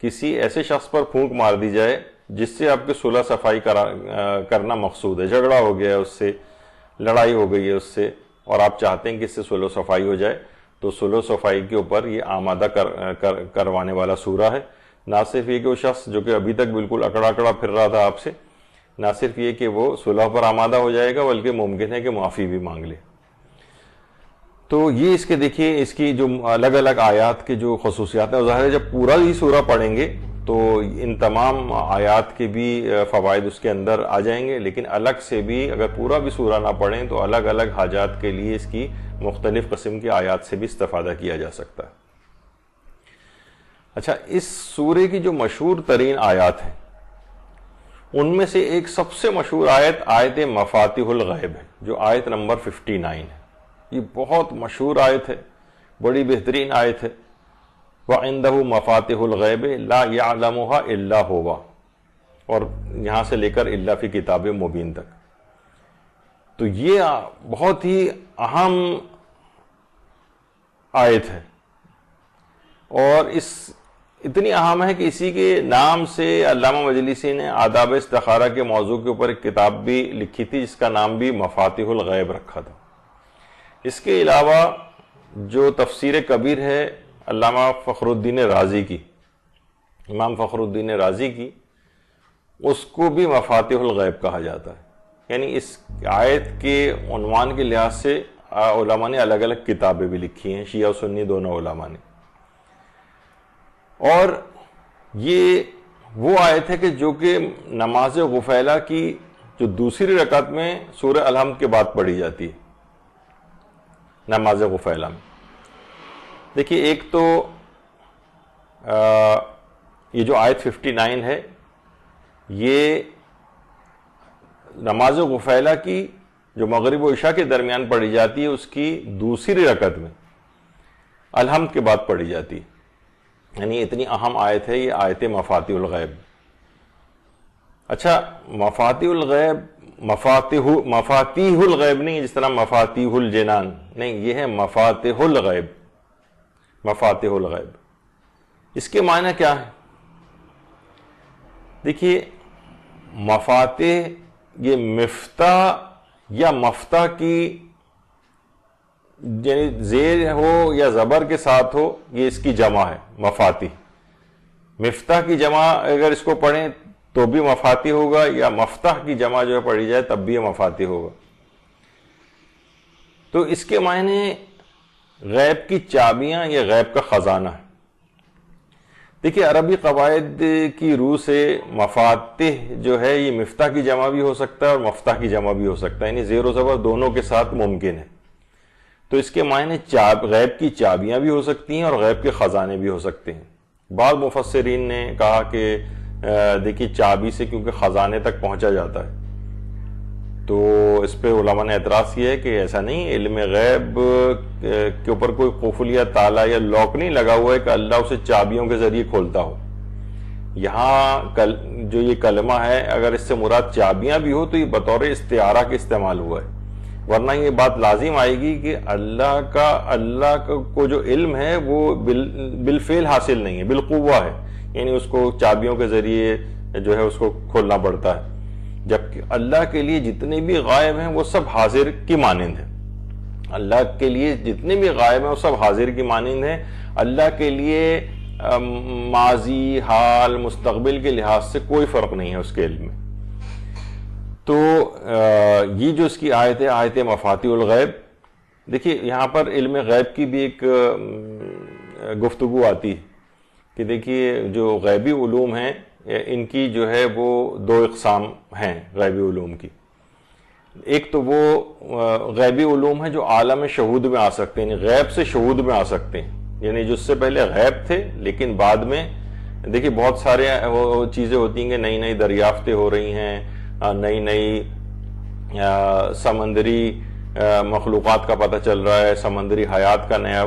کسی ایسے شخص پر پھونک مار دی جائے جس سے آپ کی صلح صفائی کرنا مقصود ہے، جھگڑا ہو گیا ہے اس سے، لڑائی ہو گئی ہے اس سے، اور آپ چاہتے ہیں کہ اس سے صلح و صفائی ہو جائے، تو صلح و صفائی کے اوپر یہ آمادہ کروانے والا سورہ ہے۔ نہ صرف یہ کہ وہ شخص جو کہ ابھی تک بالکل اکڑا اکڑا پھر رہا تھا آپ سے، نہ صرف یہ کہ وہ صلح پر آمادہ ہو جائے گا بلکہ ممکن ہے کہ معافی بھی مانگ لے۔ تو یہ اس کے دیکھیے اس کی جو الگ الگ آیات کے جو خصوصیات ہیں، ظاہر ہے جب پورا ہی سورہ پڑھیں گے تو ان تمام آیات کے بھی فوائد اس کے اندر آ جائیں گے، لیکن الگ سے بھی اگر پورا بھی سورہ نہ پڑھیں تو الگ الگ حاجات کے لیے اس کی مختلف قسم کی آیات سے بھی استفادہ کیا جا سکتا ہے۔ اچھا اس سورے کی جو مشہور ترین آیات ہیں ان میں سے ایک سب سے مشہور آیت مفاتیح الغیب ہے، جو آیت نمبر 59 ہے۔ یہ بہت مشہور آیت ہے، بڑی بہترین آیت ہے۔ وَعِندَهُ مَفَاتِحُ الْغَيْبِ لَا يَعْلَمُهَا إِلَّا هُوَ، اور یہاں سے لے کر الا فی کتاب مبین تک۔ تو یہ بہت ہی اہم آیت ہے، اور اتنی اہم ہے کہ اسی کے نام سے علامہ مجلسی نے آداب استخارہ کے موضوع کے اوپر ایک کتاب بھی لکھی تھی جس کا نام بھی مفاتیح الغیب رکھا تھا۔ اس کے علاوہ جو تفسیر کبیر ہے علامہ فخر الدین رازی کی، امام فخر الدین رازی کی، اس کو بھی مفاتیح الغیب کہا جاتا ہے۔ یعنی اس آیت کے عنوان کے لحاظ سے علماء نے الگ الگ کتابیں بھی لکھی ہیں، شیعہ و سنی دونوں علماء نے۔ اور یہ وہ آیت ہے کہ جو کہ نماز غفیلہ کی جو دوسری رکعت میں سورہ الحمد کے بعد پڑھی جاتی ہے، نماز غفیلہ میں۔ دیکھیے ایک تو یہ جو آیت 59 ہے یہ نماز غفیلہ کی جو مغرب و عشاء کے درمیان پڑھی جاتی ہے اس کی دوسری رکعت میں الحمد کے بعد پڑھی جاتی ہے۔ یعنی اتنی اہم آیت ہے یہ آیت مفاتیح الغیب۔ اچھا مفاتیح الغیب، مفاتیح الغیب نہیں جس طرح مفاتیح الجنان، نہیں، یہ ہے مفاتیح الغیب، مفاتیح الغیب۔ اس کے معنی کیا ہے؟ دیکھیے مفاتیح یہ مفتاح یا مفتاح کی یعنی زیر ہو یا زبر کے ساتھ ہو، یہ اس کی جمع ہے مفاتیح۔ مفتاح کی جمع اگر اس کو پڑھیں تو بھی مفاتیح ہوگا، یا مفتاح کی جمع جو ہے پڑھی جائے تب بھی یہ مفاتیح ہوگا۔ تو اس کے معنی غیب کی چابیاں یا غیب کا خزانہ ہے۔ دیکھیے عربی قواعد کی روح سے مفاتح جو ہے یہ مفتاح کی جمع بھی ہو سکتا ہے اور مفتاح کی جمع بھی ہو سکتا ہے، یعنی زیر و زبر دونوں کے ساتھ ممکن ہے. تو اس کے معنی غیب کی چابیاں بھی ہو سکتی ہیں اور غیب کے خزانے بھی ہو سکتے ہیں. بعض مفسرین نے کہا کہ دیکھیے چابی سے کیونکہ خزانے تک پہنچا جاتا ہے، تو اس پہ علماء نے اعتراض کیا ہے کہ ایسا نہیں، علم غیب کے اوپر کوئی قفل یا تالا یا لاک نہیں لگا ہوا ہے کہ اللہ اسے چابیوں کے ذریعے کھولتا ہو. یہاں جو یہ کلمہ ہے اگر اس سے مراد چابیاں بھی ہو تو یہ بطور استعارہ کے استعمال ہوا ہے، ورنہ یہ بات لازم آئے گی کہ اللہ کو جو علم ہے وہ بالفعل حاصل نہیں ہے، بالقوہ ہے، یعنی اس کو چابیوں کے ذریعے جو ہے اس کو کھولنا پڑتا ہے. جبکہ اللہ کے لیے جتنے بھی غائب ہیں وہ سب حاضر کی مانند ہیں. اللہ کے لیے جتنے بھی غائب ہیں وہ سب حاضر کی مانند ہیں. اللہ کے لیے ماضی، حال، مستقبل کے لحاظ سے کوئی فرق نہیں ہے اس کے علم میں. تو یہ جو اس کی آیت ہے، آیت مفاتیح الغیب، دیکھیے یہاں پر علم غیب کی بھی ایک گفتگو آتی ہے کہ دیکھیے جو غیبی علوم ہیں ان کی جو ہے وہ دو اقسام ہیں غیبی علوم کی. ایک تو وہ غیبی علوم ہیں جو عالم شہود میں آ سکتے ہیں، یعنی غیب سے شہود میں آ سکتے ہیں، یعنی جس سے پہلے غیب تھے لیکن بعد میں دیکھیے بہت سارے وہ چیزیں ہوتی ہیں کہ نئی نئی دریافتیں ہو رہی ہیں، نئی نئی سمندری مخلوقات کا پتہ چل رہا ہے، سمندری حیات کا نیا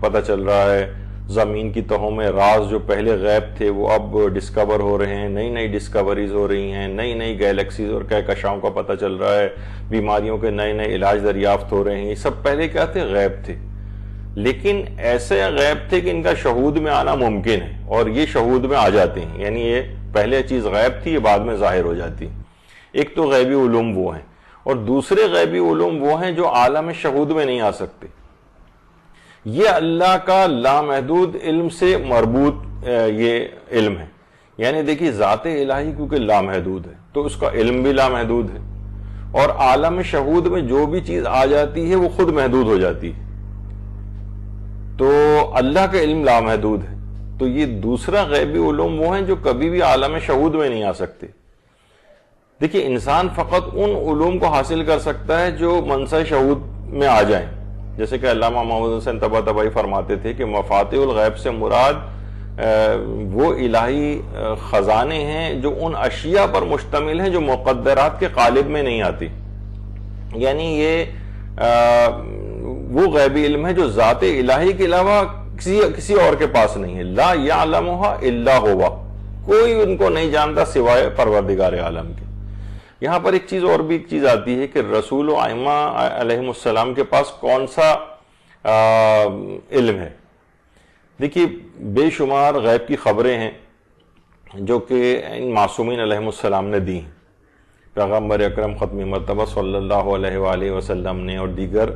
پتہ چل رہا ہے، زمین کی تہوں میں راز جو پہلے غیب تھے وہ اب ڈسکور ہو رہے ہیں، نئی نئی ڈسکوریز ہو رہی ہیں، نئی نئی گیلیکسیز اور کہکشاؤں کا پتہ چل رہا ہے، بیماریوں کے نئے نئے علاج دریافت ہو رہے ہیں. یہ سب پہلے کیا تھے؟ غیب تھے. لیکن ایسے غیب تھے کہ ان کا شہود میں آنا ممکن ہے اور یہ شہود میں آ جاتے ہیں، یعنی یہ پہلے چیز غیب تھی، یہ بعد میں ظاہر ہو جاتی. ایک تو غیبی علوم وہ ہیں، اور دوسرے غیبی علوم وہ ہیں جو عالم شہود میں نہیں آ سکتے. یہ اللہ کا لامحدود علم سے مربوط یہ علم ہے. یعنی دیکھیے ذات الہی کیونکہ لامحدود ہے تو اس کا علم بھی لامحدود ہے، اور عالم شہود میں جو بھی چیز آ جاتی ہے وہ خود محدود ہو جاتی ہے. تو اللہ کا علم لامحدود ہے، تو یہ دوسرا غیبی علوم وہ ہیں جو کبھی بھی عالم شہود میں نہیں آ سکتے. دیکھیے انسان فقط ان علوم کو حاصل کر سکتا ہے جو منصع شہود میں آ جائیں. جیسے کہ علامہ محمد حسین طباطبائی فرماتے تھے کہ مفاتیح الغیب سے مراد وہ الہی خزانے ہیں جو ان اشیاء پر مشتمل ہیں جو مقدرات کے قالب میں نہیں آتی. یعنی یہ وہ غیبی علم ہے جو ذات الہی کے علاوہ کسی اور کے پاس نہیں ہے. لا یعلمها الا هو، کوئی ان کو نہیں جانتا سوائے پروردگار عالم کے. یہاں پر ایک چیز اور بھی ایک چیز آتی ہے کہ رسول و ائمہ علیہم السلام کے پاس کون سا علم ہے. دیکھیے بے شمار غیب کی خبریں ہیں جو کہ ان معصومین علیہم السلام نے دی ہیں. پیغمبر اکرم ختم مرتبہ صلی اللہ علیہ وآلہ وسلم نے اور دیگر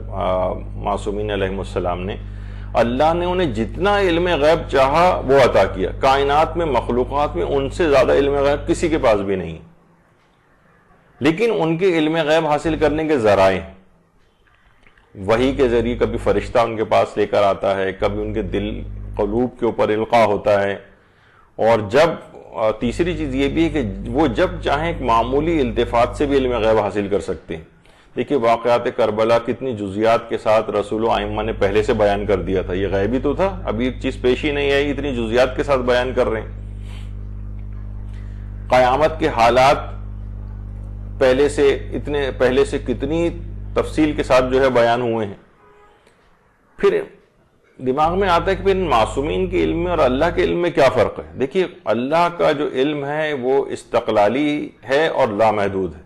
معصومین علیہم السلام نے، اللہ نے انہیں جتنا علم غیب چاہا وہ عطا کیا. کائنات میں، مخلوقات میں ان سے زیادہ علم غیب کسی کے پاس بھی نہیں. لیکن ان کے علم غیب حاصل کرنے کے ذرائع وحی کے ذریعے، کبھی فرشتہ ان کے پاس لے کر آتا ہے، کبھی ان کے دل قلوب کے اوپر القاء ہوتا ہے، اور جب تیسری چیز یہ بھی ہے کہ وہ جب چاہیں ایک معمولی التفات سے بھی علم غیب حاصل کر سکتے ہیں. دیکھیے واقعات کربلا کتنی جزیات کے ساتھ رسول و ائمہ نے پہلے سے بیان کر دیا تھا. یہ غیبی تو تھا، ابھی ایک چیز پیش ہی نہیں آئی، اتنی جزیات کے ساتھ بیان کر رہے ہیں. قیامت کے حالات پہلے سے کتنی تفصیل کے ساتھ جو ہے بیان ہوئے ہیں. پھر دماغ میں آتا ہے کہ پھر ان معصومین کے علم میں اور اللہ کے علم میں کیا فرق ہے. دیکھیے اللہ کا جو علم ہے وہ استقلالی ہے اور لامحدود ہے،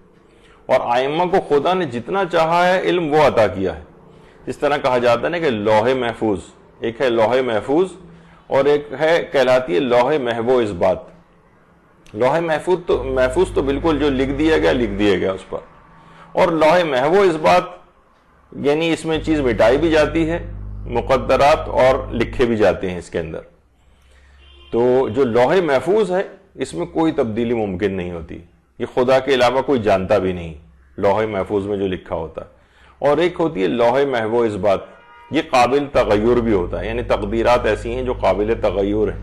اور ائمہ کو خدا نے جتنا چاہا ہے علم وہ عطا کیا ہے. جس طرح کہا جاتا ہے نا کہ لوح محفوظ، ایک ہے لوح محفوظ اور ایک ہے کہلاتی ہے لوح محو اثبات. لوح محفوظ تو بالکل جو لکھ دیا گیا اس پر، اور لوح محو اثبات یعنی اس میں چیز مٹائی بھی جاتی ہے، مقدرات اور لکھے بھی جاتے ہیں اس کے اندر. تو جو لوح محفوظ ہے اس میں کوئی تبدیلی ممکن نہیں ہوتی، یہ خدا کے علاوہ کوئی جانتا بھی نہیں لوح محفوظ میں جو لکھا ہوتا ہے. اور ایک ہوتی ہے لوح محو اثبات، یہ قابل تغیر بھی ہوتا ہے، یعنی تقدیرات ایسی ہیں جو قابل تغیر ہیں.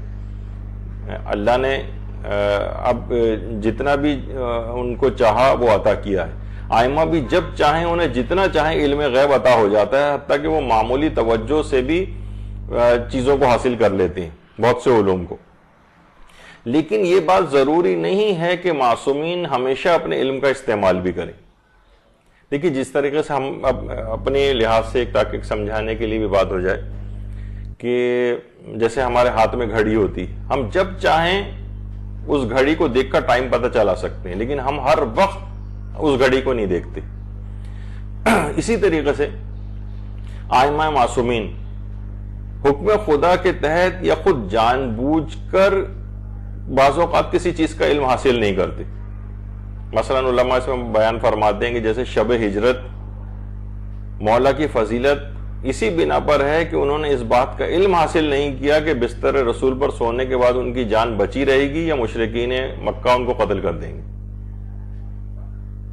اللہ نے اب جتنا بھی ان کو چاہا وہ عطا کیا ہے. ائمہ بھی جب چاہیں انہیں جتنا چاہیں علم غیب عطا ہو جاتا ہے، حتیٰ کہ وہ معمولی توجہ سے بھی چیزوں کو حاصل کر لیتے ہیں، بہت سے علوم کو. لیکن یہ بات ضروری نہیں ہے کہ معصومین ہمیشہ اپنے علم کا استعمال بھی کریں. دیکھیے جس طریقے سے ہم اپنے لحاظ سے تاکہ سمجھانے کے لیے بھی بات ہو جائے کہ جیسے ہمارے ہاتھ میں گھڑی ہوتی، ہم جب چاہیں اس گھڑی کو دیکھ کر ٹائم پتہ چلا سکتے ہیں، لیکن ہم ہر وقت اس گھڑی کو نہیں دیکھتے. اسی طریقے سے ائمہ معصومین حکم خدا کے تحت یا خود جان بوجھ کر بعض اوقات کسی چیز کا علم حاصل نہیں کرتے. مثلا علماء اس میں بیان فرماتے ہیں کہ جیسے شب ہجرت مولا کی فضیلت اسی بنا پر ہے کہ انہوں نے اس بات کا علم حاصل نہیں کیا کہ بستر رسول پر سونے کے بعد ان کی جان بچی رہے گی یا مشرکین مکہ ان کو قتل کر دیں گے،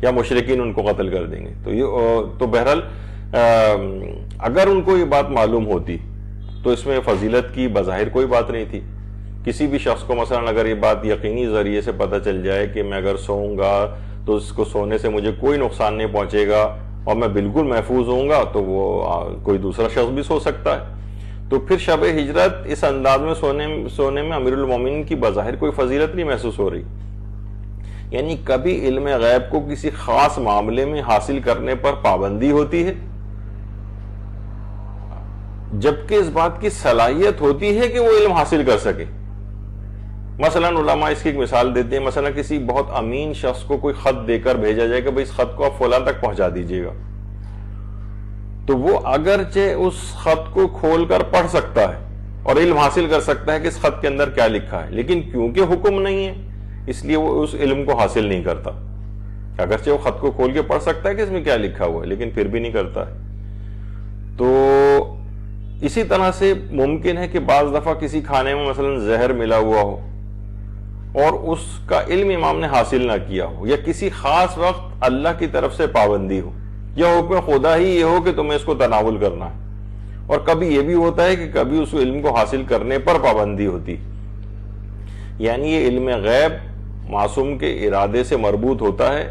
یا مشرکین ان کو قتل کر دیں گے. تو بہرحال اگر ان کو یہ بات معلوم ہوتی تو اس میں فضیلت کی بظاہر کوئی بات نہیں تھی. کسی بھی شخص کو مثلا اگر یہ بات یقینی ذریعے سے پتہ چل جائے کہ میں اگر سوؤں گا تو اس کو سونے سے مجھے کوئی نقصان نہیں پہنچے گا اور میں بالکل محفوظ ہوں گا، تو وہ کوئی دوسرا شخص بھی سو سکتا ہے. تو پھر شب ہجرت اس انداز میں سونے میں امیر المومنین کی بظاہر کوئی فضیلت نہیں محسوس ہو رہی. یعنی کبھی علم غیب کو کسی خاص معاملے میں حاصل کرنے پر پابندی ہوتی ہے، جبکہ اس بات کی صلاحیت ہوتی ہے کہ وہ علم حاصل کر سکے. مثلا علماء اس کی ایک مثال دیتے ہیں، مثلا کسی بہت امین شخص کو کوئی خط دے کر بھیجا جائے کہ بھئی اس خط کو آپ فلاں تک پہنچا دیجئے گا، تو وہ اگرچہ اس خط کو کھول کر پڑھ سکتا ہے اور علم حاصل کر سکتا ہے کہ اس خط کے اندر کیا لکھا ہے، لیکن کیونکہ حکم نہیں ہے اس لیے وہ اس علم کو حاصل نہیں کرتا. اگرچہ وہ خط کو کھول کے پڑھ سکتا ہے کہ اس میں کیا لکھا ہوا ہے، لیکن پھر بھی نہیں کرتا ہے. تو اسی طرح سے ممکن ہے کہ بعض دفعہ کسی کھانے میں مثلا زہر ملا ہوا ہو اور اس کا علم امام نے حاصل نہ کیا ہو، یا کسی خاص وقت اللہ کی طرف سے پابندی ہو، یا حکم خدا ہی یہ ہو کہ تمہیں اس کو تناول کرنا ہے. اور کبھی یہ بھی ہوتا ہے کہ کبھی اس علم کو حاصل کرنے پر پابندی ہوتی. یعنی یہ علم غیب معصوم کے ارادے سے مربوط ہوتا ہے،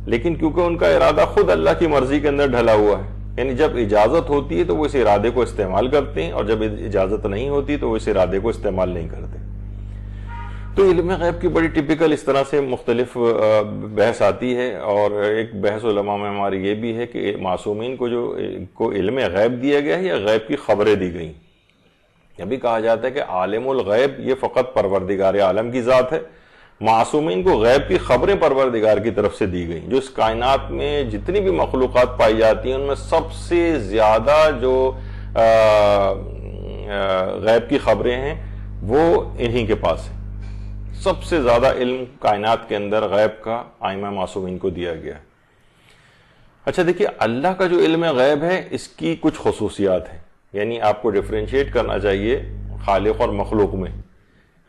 لیکن کیونکہ ان کا ارادہ خود اللہ کی مرضی کے اندر ڈھلا ہوا ہے، یعنی جب اجازت ہوتی ہے تو وہ اس ارادے کو استعمال کرتے ہیں، اور جب اجازت نہیں ہوتی تو وہ اس ارادے کو استعمال نہیں کرتے. تو علم غیب کی بڑی ٹپیکل اس طرح سے مختلف بحث آتی ہے. اور ایک بحث علماء میں ہماری یہ بھی ہے کہ معصومین کو علم غیب دیا گیا ہے یا غیب کی خبریں دی گئیں. یہ بھی کہا جاتا ہے کہ عالم الغیب یہ فقط پروردگار عالم کی ذات ہے، معصومین کو غیب کی خبریں پروردگار کی طرف سے دی گئیں. جو اس کائنات میں جتنی بھی مخلوقات پائی جاتی ہیں ان میں سب سے زیادہ جو غیب کی خبریں ہیں وہ انہی کے پاس ہیں. سب سے زیادہ علم کائنات کے اندر غیب کا ائمہ معصومین کو دیا گیا ہے. اچھا دیکھیے، اللہ کا جو علم غیب ہے اس کی کچھ خصوصیات ہیں، یعنی آپ کو ڈیفرینشیٹ کرنا چاہیے خالق اور مخلوق میں.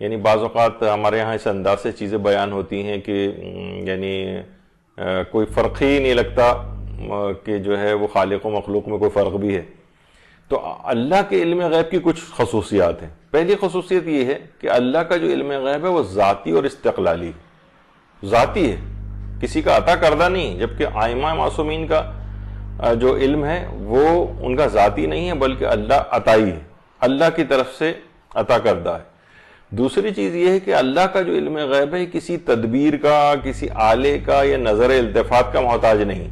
یعنی بعض اوقات ہمارے ہاں اس انداز سے چیزیں بیان ہوتی ہیں کہ یعنی کوئی فرق ہی نہیں لگتا کہ جو ہے وہ خالق و مخلوق میں کوئی فرق بھی ہے. تو اللہ کے علم غیب کی کچھ خصوصیات ہیں. پہلی خصوصیت یہ ہے کہ اللہ کا جو علم غیب ہے وہ ذاتی اور استقلالی ذاتی ہے، کسی کا عطا کردہ نہیں. جبکہ ائمہ معصومین کا جو علم ہے وہ ان کا ذاتی نہیں ہے بلکہ اللہ عطائی ہے، اللہ کی طرف سے عطا کردہ ہے. دوسری چیز یہ ہے کہ اللہ کا جو علم غیب ہے کسی تدبیر کا، کسی آلے کا یا نظر التفات کا محتاج نہیں.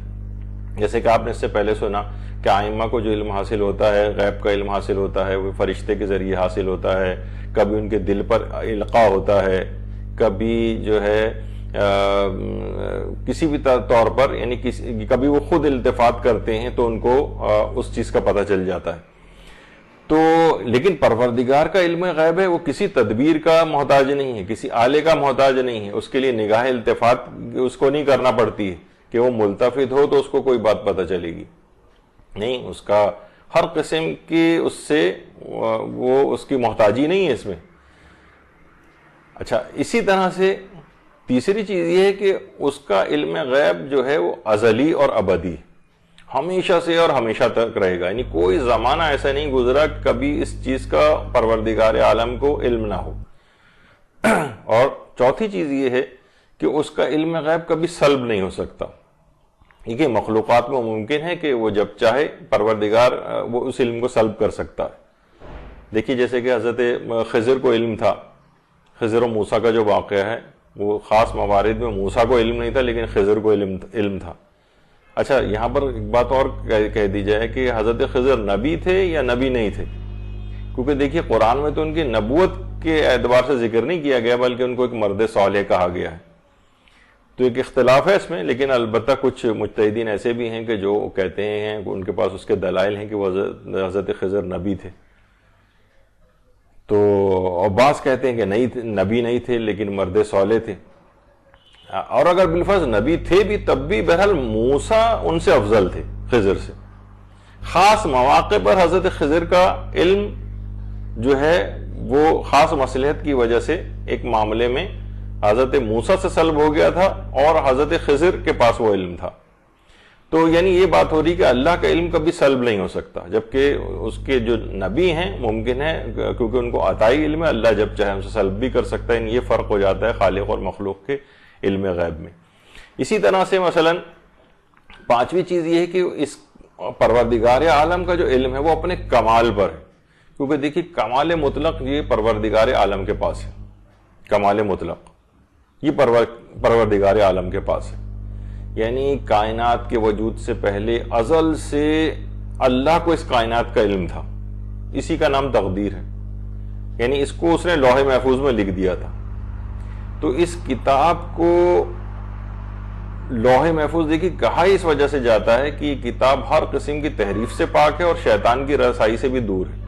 جیسے کہ آپ نے اس سے پہلے سنا کہ ائمہ کو جو علم حاصل ہوتا ہے، غیب کا علم حاصل ہوتا ہے، وہ فرشتے کے ذریعے حاصل ہوتا ہے. کبھی ان کے دل پر القاء ہوتا ہے، کبھی جو ہے کسی بھی طور پر، یعنی کبھی وہ خود التفات کرتے ہیں تو ان کو اس چیز کا پتہ چل جاتا ہے. تو لیکن پروردگار کا علم غیب ہے وہ کسی تدبیر کا محتاج نہیں ہے، کسی آلے کا محتاج نہیں ہے. اس کے لیے نگاہ التفات اس کو نہیں کرنا پڑتی ہے کہ وہ ملتفت ہو تو اس کو کوئی بات پتہ چلے گی، نہیں. اس کا ہر قسم کی اس سے وہ اس کی محتاجی نہیں ہے اس میں. اچھا، اسی طرح سے تیسری چیز یہ ہے کہ اس کا علم غیب جو ہے وہ ازلی اور ابدی، ہمیشہ سے اور ہمیشہ تک رہے گا. یعنی کوئی زمانہ ایسا نہیں گزرا کبھی اس چیز کا پروردگار عالم کو علم نہ ہو. اور چوتھی چیز یہ ہے کہ اس کا علم غیب کبھی سلب نہیں ہو سکتا. یہ مخلوقات میں ممکن ہے کہ وہ جب چاہے پروردگار وہ اس علم کو سلب کر سکتا ہے. دیکھیے جیسے کہ حضرت خضر کو علم تھا، خضر و موسیٰ کا جو واقعہ ہے وہ خاص موارد میں موسیٰ کو علم نہیں تھا لیکن خضر کو علم تھا. اچھا یہاں پر ایک بات اور کہہ دی جائے کہ حضرت خضر نبی تھے یا نبی نہیں تھے، کیونکہ دیکھیے قرآن میں تو ان کی نبوت کے اعتبار سے ذکر نہیں کیا گیا بلکہ ان کو ایک مرد صالح کہا گیا ہے. تو ایک اختلاف ہے اس میں، لیکن البتہ کچھ مجتہدین ایسے بھی ہیں کہ جو کہتے ہیں ان کے پاس اس کے دلائل ہیں کہ وہ حضرت خضر نبی تھے. تو اور بعض کہتے ہیں کہ نبی نہیں تھے لیکن مرد صالح تھے. اور اگر بالفرض نبی تھے بھی تب بھی بہرحال موسیٰ ان سے افضل تھے خضر سے. خاص مواقع پر حضرت خضر کا علم جو ہے وہ خاص مصلحت کی وجہ سے ایک معاملے میں حضرت موسیٰ سے سلب ہو گیا تھا اور حضرت خضر کے پاس وہ علم تھا. تو یعنی یہ بات ہو رہی کہ اللہ کا علم کبھی سلب نہیں ہو سکتا، جبکہ اس کے جو نبی ہیں ممکن ہے کیونکہ ان کو عطائی علم ہے، اللہ جب چاہے ان سے سلب بھی کر سکتا ہے. یہ فرق ہو جاتا ہے خالق اور مخلوق کے علم غیب میں. اسی طرح سے مثلا پانچویں چیز یہ ہے کہ اس پروردگار عالم کا جو علم ہے وہ اپنے کمال پر ہے، کیونکہ دیکھیے کمال مطلق یہ پروردگار عالم کے پاس ہے. کمال مطلق یہ پروردگار عالم کے پاس ہے، یعنی کائنات کے وجود سے پہلے ازل سے اللہ کو اس کائنات کا علم تھا. اسی کا نام تقدیر ہے، یعنی اس کو اس نے لوح محفوظ میں لکھ دیا تھا. تو اس کتاب کو لوح محفوظ دیکھیے کہا اس وجہ سے جاتا ہے کہ یہ کتاب ہر قسم کی تحریف سے پاک ہے اور شیطان کی رسائی سے بھی دور ہے.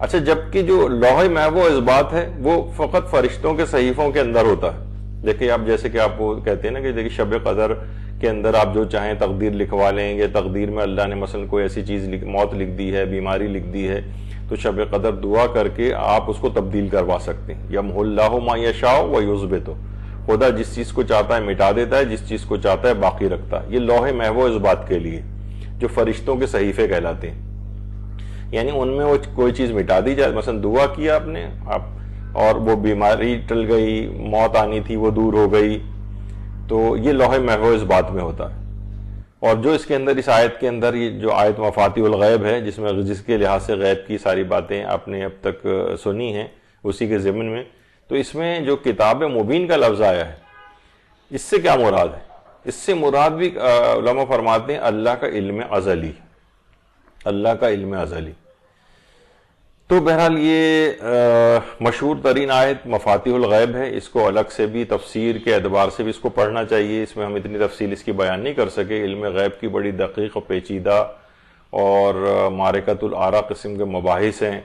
اچھا جبکہ جو لوح محفوظ اس بات ہے وہ فقط فرشتوں کے صحیفوں کے اندر ہوتا ہے. دیکھیں آپ جیسے کہ آپ وہ کہتے ہیں نا کہ دیکھیں شب قدر کے اندر آپ جو چاہیں تقدیر لکھوا لیں گے، تقدیر میں اللہ نے مثلا کوئی ایسی چیز موت لکھ دی ہے، بیماری لکھ دی ہے، تو شب قدر دعا کر کے آپ اس کو تبدیل کروا سکتے ہیں. یمحو اللہ ما یشاء ویثبت، خدا جس چیز کو چاہتا ہے مٹا دیتا ہے، جس چیز کو چاہتا ہے باقی رکھتا ہے. یہ لوح محفوظ اس بات کے لیے جو فرشتوں کے صحیفے کہلاتے ہیں، یعنی ان میں وہ کوئی چیز مٹا دی جائے، مثلا دعا کیا آپ نے اور وہ بیماری ٹل گئی، موت آنی تھی وہ دور ہو گئی، تو یہ لوح محفوظ اس بات میں ہوتا ہے. اور جو اس کے اندر اس آیت کے اندر یہ جو آیت مفاتیح الغیب ہے جس کے لحاظ سے غیب کی ساری باتیں آپ نے اب تک سنی ہیں اسی کے ضمن میں، تو اس میں جو کتاب مبین کا لفظ آیا ہے اس سے کیا مراد ہے؟ اس سے مراد بھی علماء فرماتے ہیں اللہ کا علم ازلی، اللہ کا علم ازلی. تو بہرحال یہ مشہور ترین آیت مفاتیح الغیب ہے. اس کو الگ سے بھی تفسیر کے اعتبار سے بھی اس کو پڑھنا چاہیے، اس میں ہم اتنی تفصیل اس کی بیان نہیں کر سکے. علم غیب کی بڑی دقیق و پیچیدہ اور معرکۃ الآراء قسم کے مباحث ہیں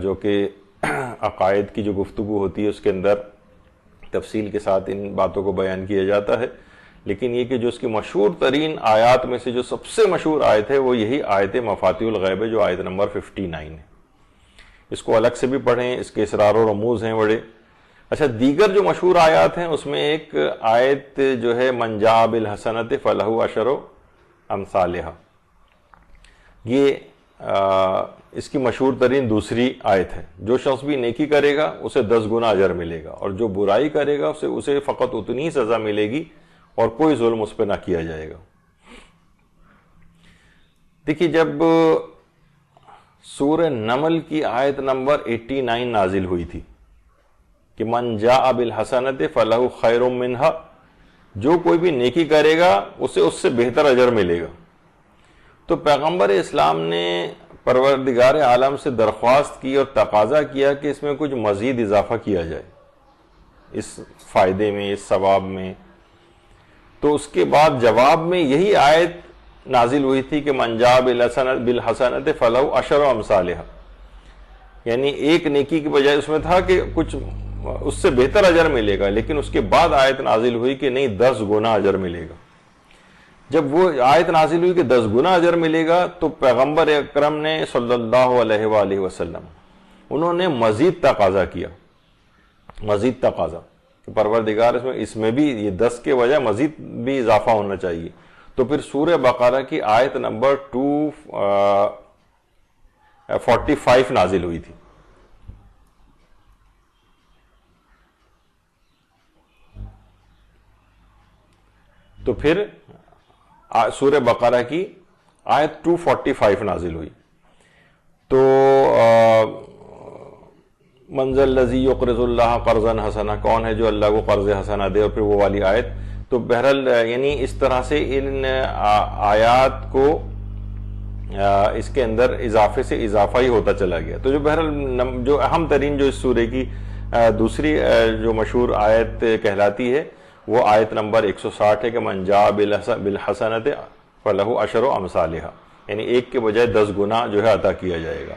جو کہ عقائد کی جو گفتگو ہوتی ہے اس کے اندر تفصیل کے ساتھ ان باتوں کو بیان کیا جاتا ہے. لیکن یہ کہ جو اس کی مشہور ترین آیات میں سے جو سب سے مشہور آیت ہے وہ یہی آیت مفاتیح الغیب ہے جو آیت نمبر 59 ہے. اس کو الگ سے بھی پڑھیں، اس کے اسرار و رموز ہیں بڑے. اچھا دیگر جو مشہور آیات ہیں اس میں ایک آیت جو ہے من جاء بالحسنۃ فلہ عشر امثالھا، یہ اس کی مشہور ترین دوسری آیت ہے. جو شخص بھی نیکی کرے گا اسے 10 گنا اجر ملے گا، اور جو برائی کرے گا اسے فقط اتنی ہی سزا ملے گی اور کوئی ظلم اس پہ نہ کیا جائے گا. دیکھیے جب سورہ نمل کی آیت نمبر 89 نازل ہوئی تھی کہ من جاء بالحسنۃ فلہ خیر منہا، جو کوئی بھی نیکی کرے گا اسے اس سے بہتر اجر ملے گا، تو پیغمبر اسلام نے پروردگار عالم سے درخواست کی اور تقاضا کیا کہ اس میں کچھ مزید اضافہ کیا جائے اس فائدے میں، اس ثواب میں. تو اس کے بعد جواب میں یہی آیت نازل ہوئی تھی کہ من جاء بالحسنۃ فلہ عشر امثالھا، یعنی ایک نیکی کی بجائے اس میں تھا کہ کچھ اس سے بہتر اجر ملے گا، لیکن اس کے بعد آیت نازل ہوئی کہ نہیں 10 گنا اجر ملے گا. جب وہ آیت نازل ہوئی کہ 10 گنا اجر ملے گا تو پیغمبر اکرم نے صلی اللہ علیہ وآلہ وسلم انہوں نے مزید تقاضا کیا، مزید تقاضا کہ پروردگار اس میں بھی یہ 10 کے بجائے مزید بھی اضافہ ہونا چاہیے. تو پھر سورہ بقرہ کی آیت نمبر 245 نازل ہوئی تھی. تو پھر سورہ بقرہ کی آیت 245 نازل ہوئی. تو من ذا الذی یقرض اللہ قرضا حسنا, کون ہے جو اللہ کو قرض حسنا دے, اور پھر وہ والی آیت. تو بہرحال یعنی اس طرح سے ان آیات کو اس کے اندر اضافے سے اضافہ ہی ہوتا چلا گیا. تو جو بہرحال جو اہم ترین جو اس سورے کی دوسری جو مشہور آیت کہلاتی ہے وہ آیت نمبر 160 ہے کہ من جاء بالحسنۃ فلہ عشر امثالھا, یعنی ایک کے بجائے 10 گنا جو ہے عطا کیا جائے گا.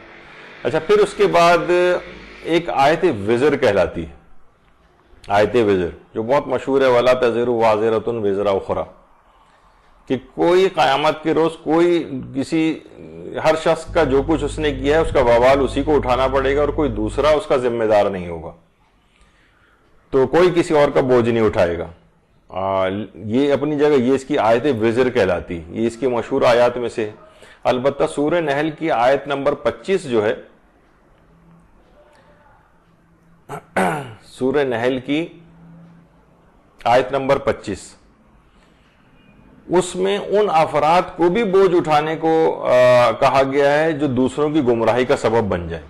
اچھا, پھر اس کے بعد ایک آیت وزر کہلاتی ہے, آیت وزر جو بہت مشہور ہے, وَلَا تَزِرُ وَازِرَةٌ وِزْرَ أُخْرَى, کہ کوئی قیامت کے روز ہر شخص کا جو کچھ اس نے کیا ہے اس کا وبال اسی کو اٹھانا پڑے گا, اور کوئی دوسرا اس کا ذمہ دار نہیں ہوگا. تو کوئی کسی اور کا بوجھ نہیں اٹھائے گا. یہ اپنی جگہ یہ اس کی آیت وزر کہلاتی, یہ اس کی مشہور آیات میں سے ہے. البتہ سورہ نحل کی آیت نمبر 25 جو ہے, سورہ نحل کی آیت نمبر 25, اس میں ان افراد کو بھی بوجھ اٹھانے کو کہا گیا ہے جو دوسروں کی گمراہی کا سبب بن جائے.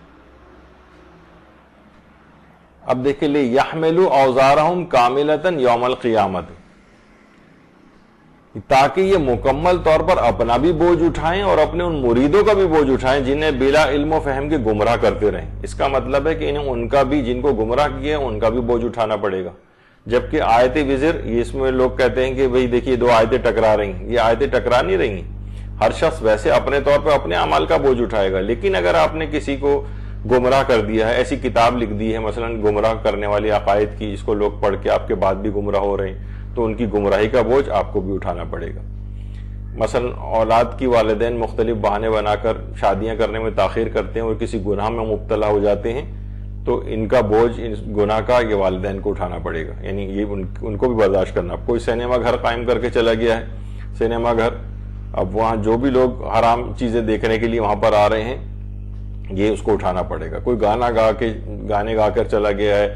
اب دیکھیں, لِيَحْمِلُوا أَوْزَارَهُمْ كَامِلَةً يَوْمَ الْقِيَامَةِ, تاکہ یہ مکمل طور پر اپنا بھی بوجھ اٹھائیں اور اپنے ان مریدوں کا بھی بوجھ اٹھائیں جنہیں بلا علم و فہم کے گمراہ کرتے رہیں. اس کا مطلب ہے کہ انہیں ان کا بھی, جن کو گمراہ کیا ان کا بھی بوجھ اٹھانا پڑے گا. جبکہ آیت وزر, یہ اس میں لوگ کہتے ہیں کہ بھئی دیکھیے 2 آیتیں ٹکرا رہی ہیں. یہ آیتیں ٹکرا نہیں رہی ہیں. ہر شخص ویسے اپنے طور پر اپنے اعمال کا بوجھ اٹھائے گا, لیکن اگر آپ نے کسی کو گمراہ کر دیا ہے, ایسی کتاب لکھ دی ہے مثلا گمراہ کرنے والی عقائد کی, جس کو لوگ پڑھ کے آپ کے بعد بھی گمراہ ہو رہے ہیں, تو ان کی گمراہی کا بوجھ آپ کو بھی اٹھانا پڑے گا. مثلا اولاد کی والدین مختلف بہانے بنا کر شادیاں کرنے میں تاخیر کرتے ہیں اور کسی گناہ میں مبتلا ہو جاتے ہیں, تو ان کا بوجھ, ان گناہ کا یہ والدین کو اٹھانا پڑے گا. یعنی یہ ان کو بھی برداشت کرنا. کوئی سینما گھر قائم کر کے چلا گیا ہے, سینما گھر, اب وہاں جو بھی لوگ حرام چیزیں دیکھنے کے لیے وہاں پر آ رہے ہیں یہ اس کو اٹھانا پڑے گا. کوئی گانے گا کر چلا گیا ہے,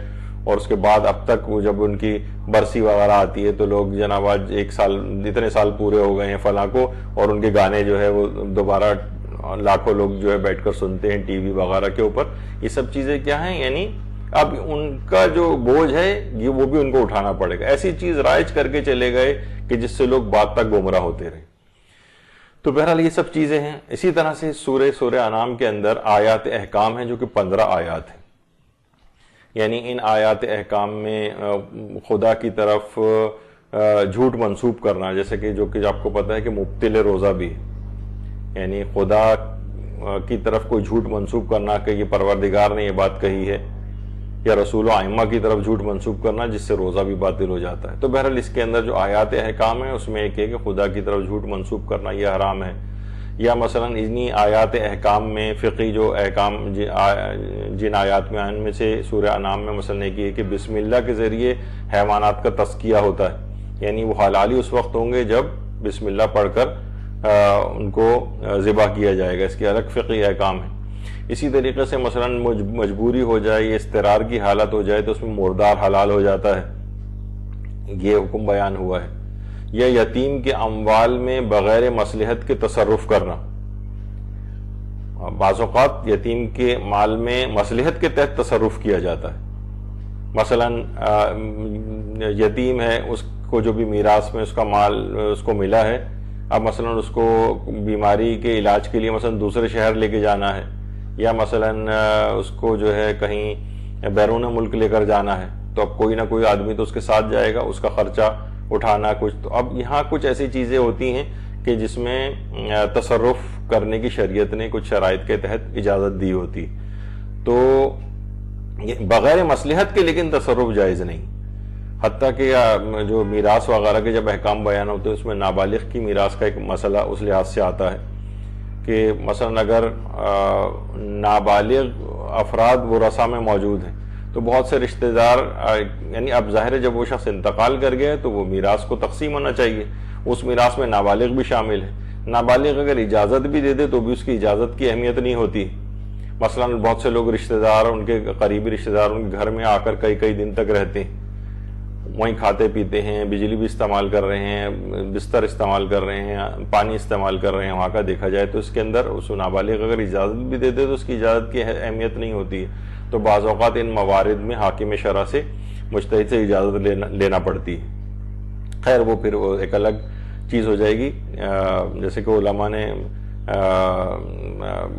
اور اس کے بعد اب تک وہ جب ان کی برسی وغیرہ آتی ہے تو لوگ جناب آج 1 سال, اتنے سال پورے ہو گئے ہیں فلاں کو, اور ان کے گانے جو ہے وہ دوبارہ لاکھوں لوگ جو ہے بیٹھ کر سنتے ہیں ٹی وی وغیرہ کے اوپر. یہ سب چیزیں کیا ہیں, یعنی اب ان کا جو بوجھ ہے یہ وہ بھی ان کو اٹھانا پڑے گا. ایسی چیز رائج کر کے چلے گئے کہ جس سے لوگ بعد تک گمراہ ہوتے رہے. تو بہرحال یہ سب چیزیں ہیں. اسی طرح سے سورہ انعام کے اندر آیات احکام ہیں جو کہ 15 آیات ہیں. یعنی ان آیات احکام میں خدا کی طرف جھوٹ منسوب کرنا, جیسے کہ جو کہ آپ کو پتہ ہے کہ مبطل روزہ بھی ہے, یعنی خدا کی طرف کوئی جھوٹ منسوب کرنا کہ یہ پروردگار نے یہ بات کہی ہے, یا رسول و ائمہ کی طرف جھوٹ منسوب کرنا جس سے روزہ بھی باطل ہو جاتا ہے. تو بہرحال اس کے اندر جو آیات احکام ہیں اس میں ایک ہے کہ خدا کی طرف جھوٹ منسوب کرنا یہ حرام ہے. یا مثلا انہی آیات احکام میں فقہی جو احکام جن آیات میں ان میں سے سورہ انعام میں مثلا ایک یہ کہ بسم اللہ کے ذریعے حیوانات کا تزکیہ ہوتا ہے, یعنی وہ حلالی اس وقت ہوں گے جب بسم اللہ پڑھ کر ان کو ذبح کیا جائے گا. اس کے الگ فقہی احکام ہیں. اسی طریقے سے مثلا مجبوری ہو جائے یا اضطرار کی حالت ہو جائے تو اس میں مردار حلال ہو جاتا ہے, یہ حکم بیان ہوا ہے. یا یتیم کے اموال میں بغیر مصلحت کے تصرف کرنا, بعض اوقات یتیم کے مال میں مصلحت کے تحت تصرف کیا جاتا ہے. مثلا یتیم ہے, اس کو جو بھی میراث میں اس کا مال اس کو ملا ہے, اب مثلا اس کو بیماری کے علاج کے لیے مثلا دوسرے شہر لے کے جانا ہے, یا مثلا اس کو جو ہے کہیں بیرون ملک لے کر جانا ہے, تو اب کوئی نہ کوئی آدمی تو اس کے ساتھ جائے گا, اس کا خرچہ اٹھانا کچھ. تو اب یہاں کچھ ایسی چیزیں ہوتی ہیں کہ جس میں تصرف کرنے کی شریعت نے کچھ شرائط کے تحت اجازت دی ہوتی, تو بغیر مصلحت کے لیکن تصرف جائز نہیں. حتیٰ کہ جو میراث وغیرہ کے جب احکام بیان ہوتے ہیں اس میں نابالغ کی میراث کا ایک مسئلہ اس لحاظ سے آتا ہے کہ مثلا اگر نابالغ افراد ورثہ میں موجود ہیں تو بہت سے رشتہ دار, یعنی اب ظاہر ہے جب وہ شخص انتقال کر گیا تو وہ میراث کو تقسیم ہونا چاہیے, اس میراث میں نابالغ بھی شامل ہے. نابالغ اگر اجازت بھی دے دے تو بھی اس کی اجازت کی اہمیت نہیں ہوتی. مثلا بہت سے لوگ رشتہ دار, ان کے قریبی رشتہ دار ان کے گھر میں آ کر کئی دن تک رہتے ہیں, وہیں کھاتے پیتے ہیں، بجلی بھی استعمال کر رہے ہیں، بستر استعمال کر رہے ہیں، پانی استعمال کر رہے ہیں، وہاں کا دیکھا جائے تو اس کے اندر اس نابالغ اگر اجازت بھی دیتے تو اس کی اجازت کی اہمیت نہیں ہوتی ہے. تو بعض اوقات ان موارد میں حاکم شرع سے مجتہد سے اجازت لینا پڑتی ہے. خیر وہ پھر ایک الگ چیز ہو جائے گی. جیسے کہ علماء نے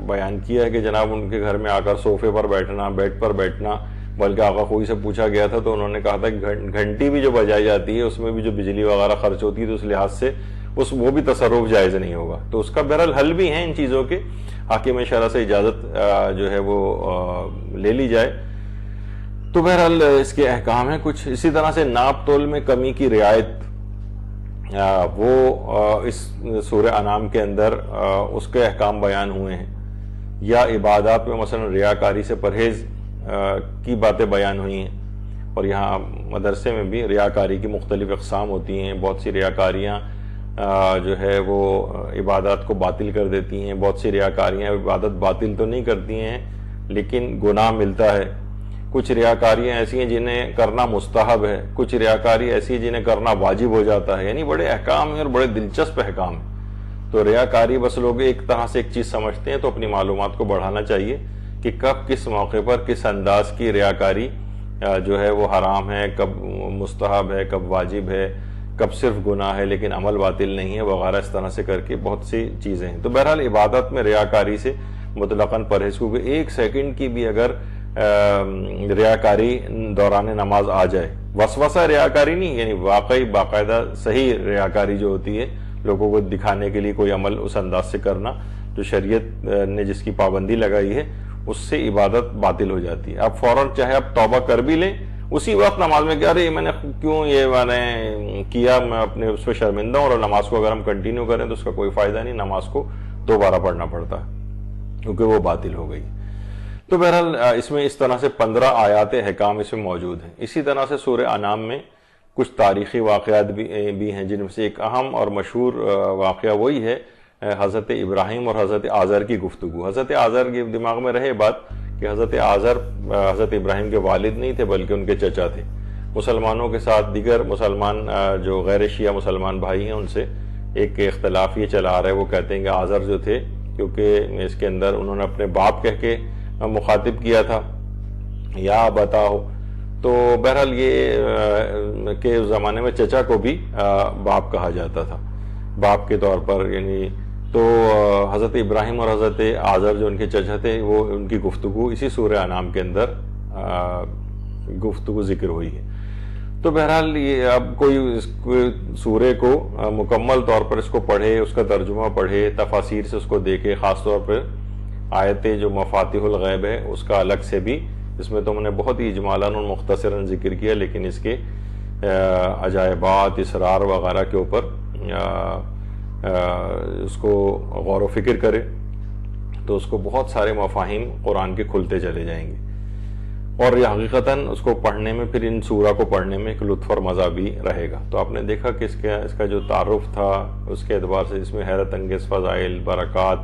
بیان کیا ہے کہ جناب ان کے گھر میں آ کر صوفے پر بیٹھنا، بیڈ پر بیٹھنا، بلکہ آقا خوئی سے پوچھا گیا تھا تو انہوں نے کہا تھا کہ گھنٹی بھی جو بجائی جاتی ہے اس میں بھی جو بجلی وغیرہ خرچ ہوتی ہے تو اس لحاظ سے وہ بھی تصرف جائز نہیں ہوگا. تو اس کا بہرحال حل بھی ہیں ان چیزوں کے، حاکم شرع سے اجازت جو ہے وہ لے لی جائے. تو بہرحال اس کے احکام ہیں کچھ. اسی طرح سے ناپ تول میں کمی کی رعایت، وہ اس سورہ انعام کے اندر اس کے احکام بیان ہوئے ہیں. یا عبادات میں مثلا ریاکاری سے پرہیز کی باتیں بیان ہوئی ہیں. اور یہاں مدرسے میں بھی ریاکاری کی مختلف اقسام ہوتی ہیں. بہت سی ریاکاریاں جو ہے وہ عبادات کو باطل کر دیتی ہیں، بہت سی ریاکاریاں عبادت باطل تو نہیں کرتی ہیں لیکن گناہ ملتا ہے. کچھ ریاکاریاں ایسی ہیں جنہیں کرنا مستحب ہے، کچھ ریاکاری ایسی ہیں جنہیں کرنا واجب ہو جاتا ہے. یعنی بڑے احکام ہیں اور بڑے دلچسپ احکام ہیں. تو ریاکاری بس لوگ ایک طرح سے ایک چیز سمجھتے ہیں، تو اپنی معلومات کو بڑھانا چاہیے کہ کب کس موقع پر کس انداز کی ریاکاری جو ہے وہ حرام ہے، کب مستحب ہے، کب واجب ہے، کب صرف گناہ ہے لیکن عمل باطل نہیں ہے وغیرہ. اس طرح سے کر کے بہت سی چیزیں ہیں. تو بہرحال عبادت میں ریاکاری سے مطلقاً پرہیز، کیونکہ ایک سیکنڈ کی بھی اگر ریاکاری دوران نماز آ جائے، وسوسہ ریاکاری نہیں، یعنی واقعی باقاعدہ صحیح ریاکاری جو ہوتی ہے لوگوں کو دکھانے کے لیے کوئی عمل اس انداز سے کرنا جو شریعت نے جس کی پابندی لگائی ہے، اس سے عبادت باطل ہو جاتی ہے. اب فوراً چاہے آپ توبہ کر بھی لیں، اسی وقت نماز میں کیا رہے میں نے کیوں میں نے کیا، میں اپنے اس پہ شرمندہ ہوں. اور نماز کو اگر ہم کنٹینیو کریں تو اس کا کوئی فائدہ نہیں، نماز کو دوبارہ پڑھنا پڑتا ہے کیونکہ وہ باطل ہو گئی. تو بہرحال اس میں اس طرح سے 15 آیات احکام اس میں موجود ہیں. اسی طرح سے سورہ انعام میں کچھ تاریخی واقعات بھی ہیں، جن میں سے ایک اہم اور مشہور واقعہ وہی ہے حضرت ابراہیم اور حضرت آزر کی گفتگو. حضرت آزر کے دماغ میں رہے بات کہ حضرت آزر حضرت ابراہیم کے والد نہیں تھے بلکہ ان کے چچا تھے. مسلمانوں کے ساتھ دیگر مسلمان جو غیر شیعہ مسلمان بھائی ہیں ان سے ایک اختلاف یہ چلا آ رہا ہے. وہ کہتے ہیں کہ آزر جو تھے، کیونکہ اس کے اندر انہوں نے اپنے باپ کہہ کے مخاطب کیا تھا یا بتاؤ، تو بہرحال یہ کہ اس زمانے میں چچا کو بھی باپ کہا جاتا تھا، باپ کے طور پر. یعنی تو حضرت ابراہیم اور حضرت آزر جو ان کے چچا تھے، وہ ان کی گفتگو اسی سورہ انعام کے اندر گفتگو ذکر ہوئی ہے. تو بہرحال یہ اب کوئی اس سورے کو مکمل طور پر اس کو پڑھے، اس کا ترجمہ پڑھے، تفاسیر سے اس کو دیکھے، خاص طور پر آیت جو مفاتیح الغیب ہے اس کا الگ سے بھی، اس میں تو میں نے بہت ہی اجمالاً اور مختصراً ذکر کیا، لیکن اس کے عجائبات، اسرار وغیرہ کے اوپر اس کو غور و فکر کرے تو اس کو بہت سارے مفاہیم قرآن کے کھلتے چلے جائیں گے. اور یہ حقیقتاً اس کو پڑھنے میں، پھر ان سورہ کو پڑھنے میں ایک لطف اور مزہ بھی رہے گا. تو آپ نے دیکھا کہ اس کا جو تعارف تھا اس کے اعتبار سے اس میں حیرت انگیز فضائل، برکات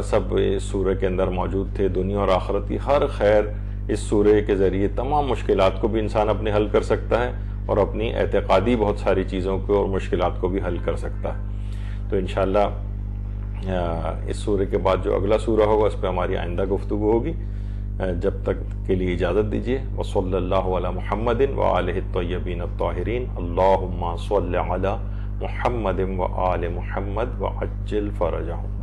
سب اس سورہ کے اندر موجود تھے. دنیا اور آخرت کی ہر خیر اس سورہ کے ذریعے تمام مشکلات کو بھی انسان اپنے حل کر سکتا ہے اور اپنی اعتقادی بہت ساری چیزوں کو اور مشکلات کو بھی حل کر سکتا ہے. تو انشاءاللہ اس سورہ کے بعد جو اگلا سورہ ہوگا اس پہ ہماری آئندہ گفتگو ہوگی. جب تک کے لیے اجازت دیجیے. وصلی اللہ علی محمد وآلہ الطیبین الطاہرین. اللہم صل علی محمد وآل محمد وعجل فرجہم.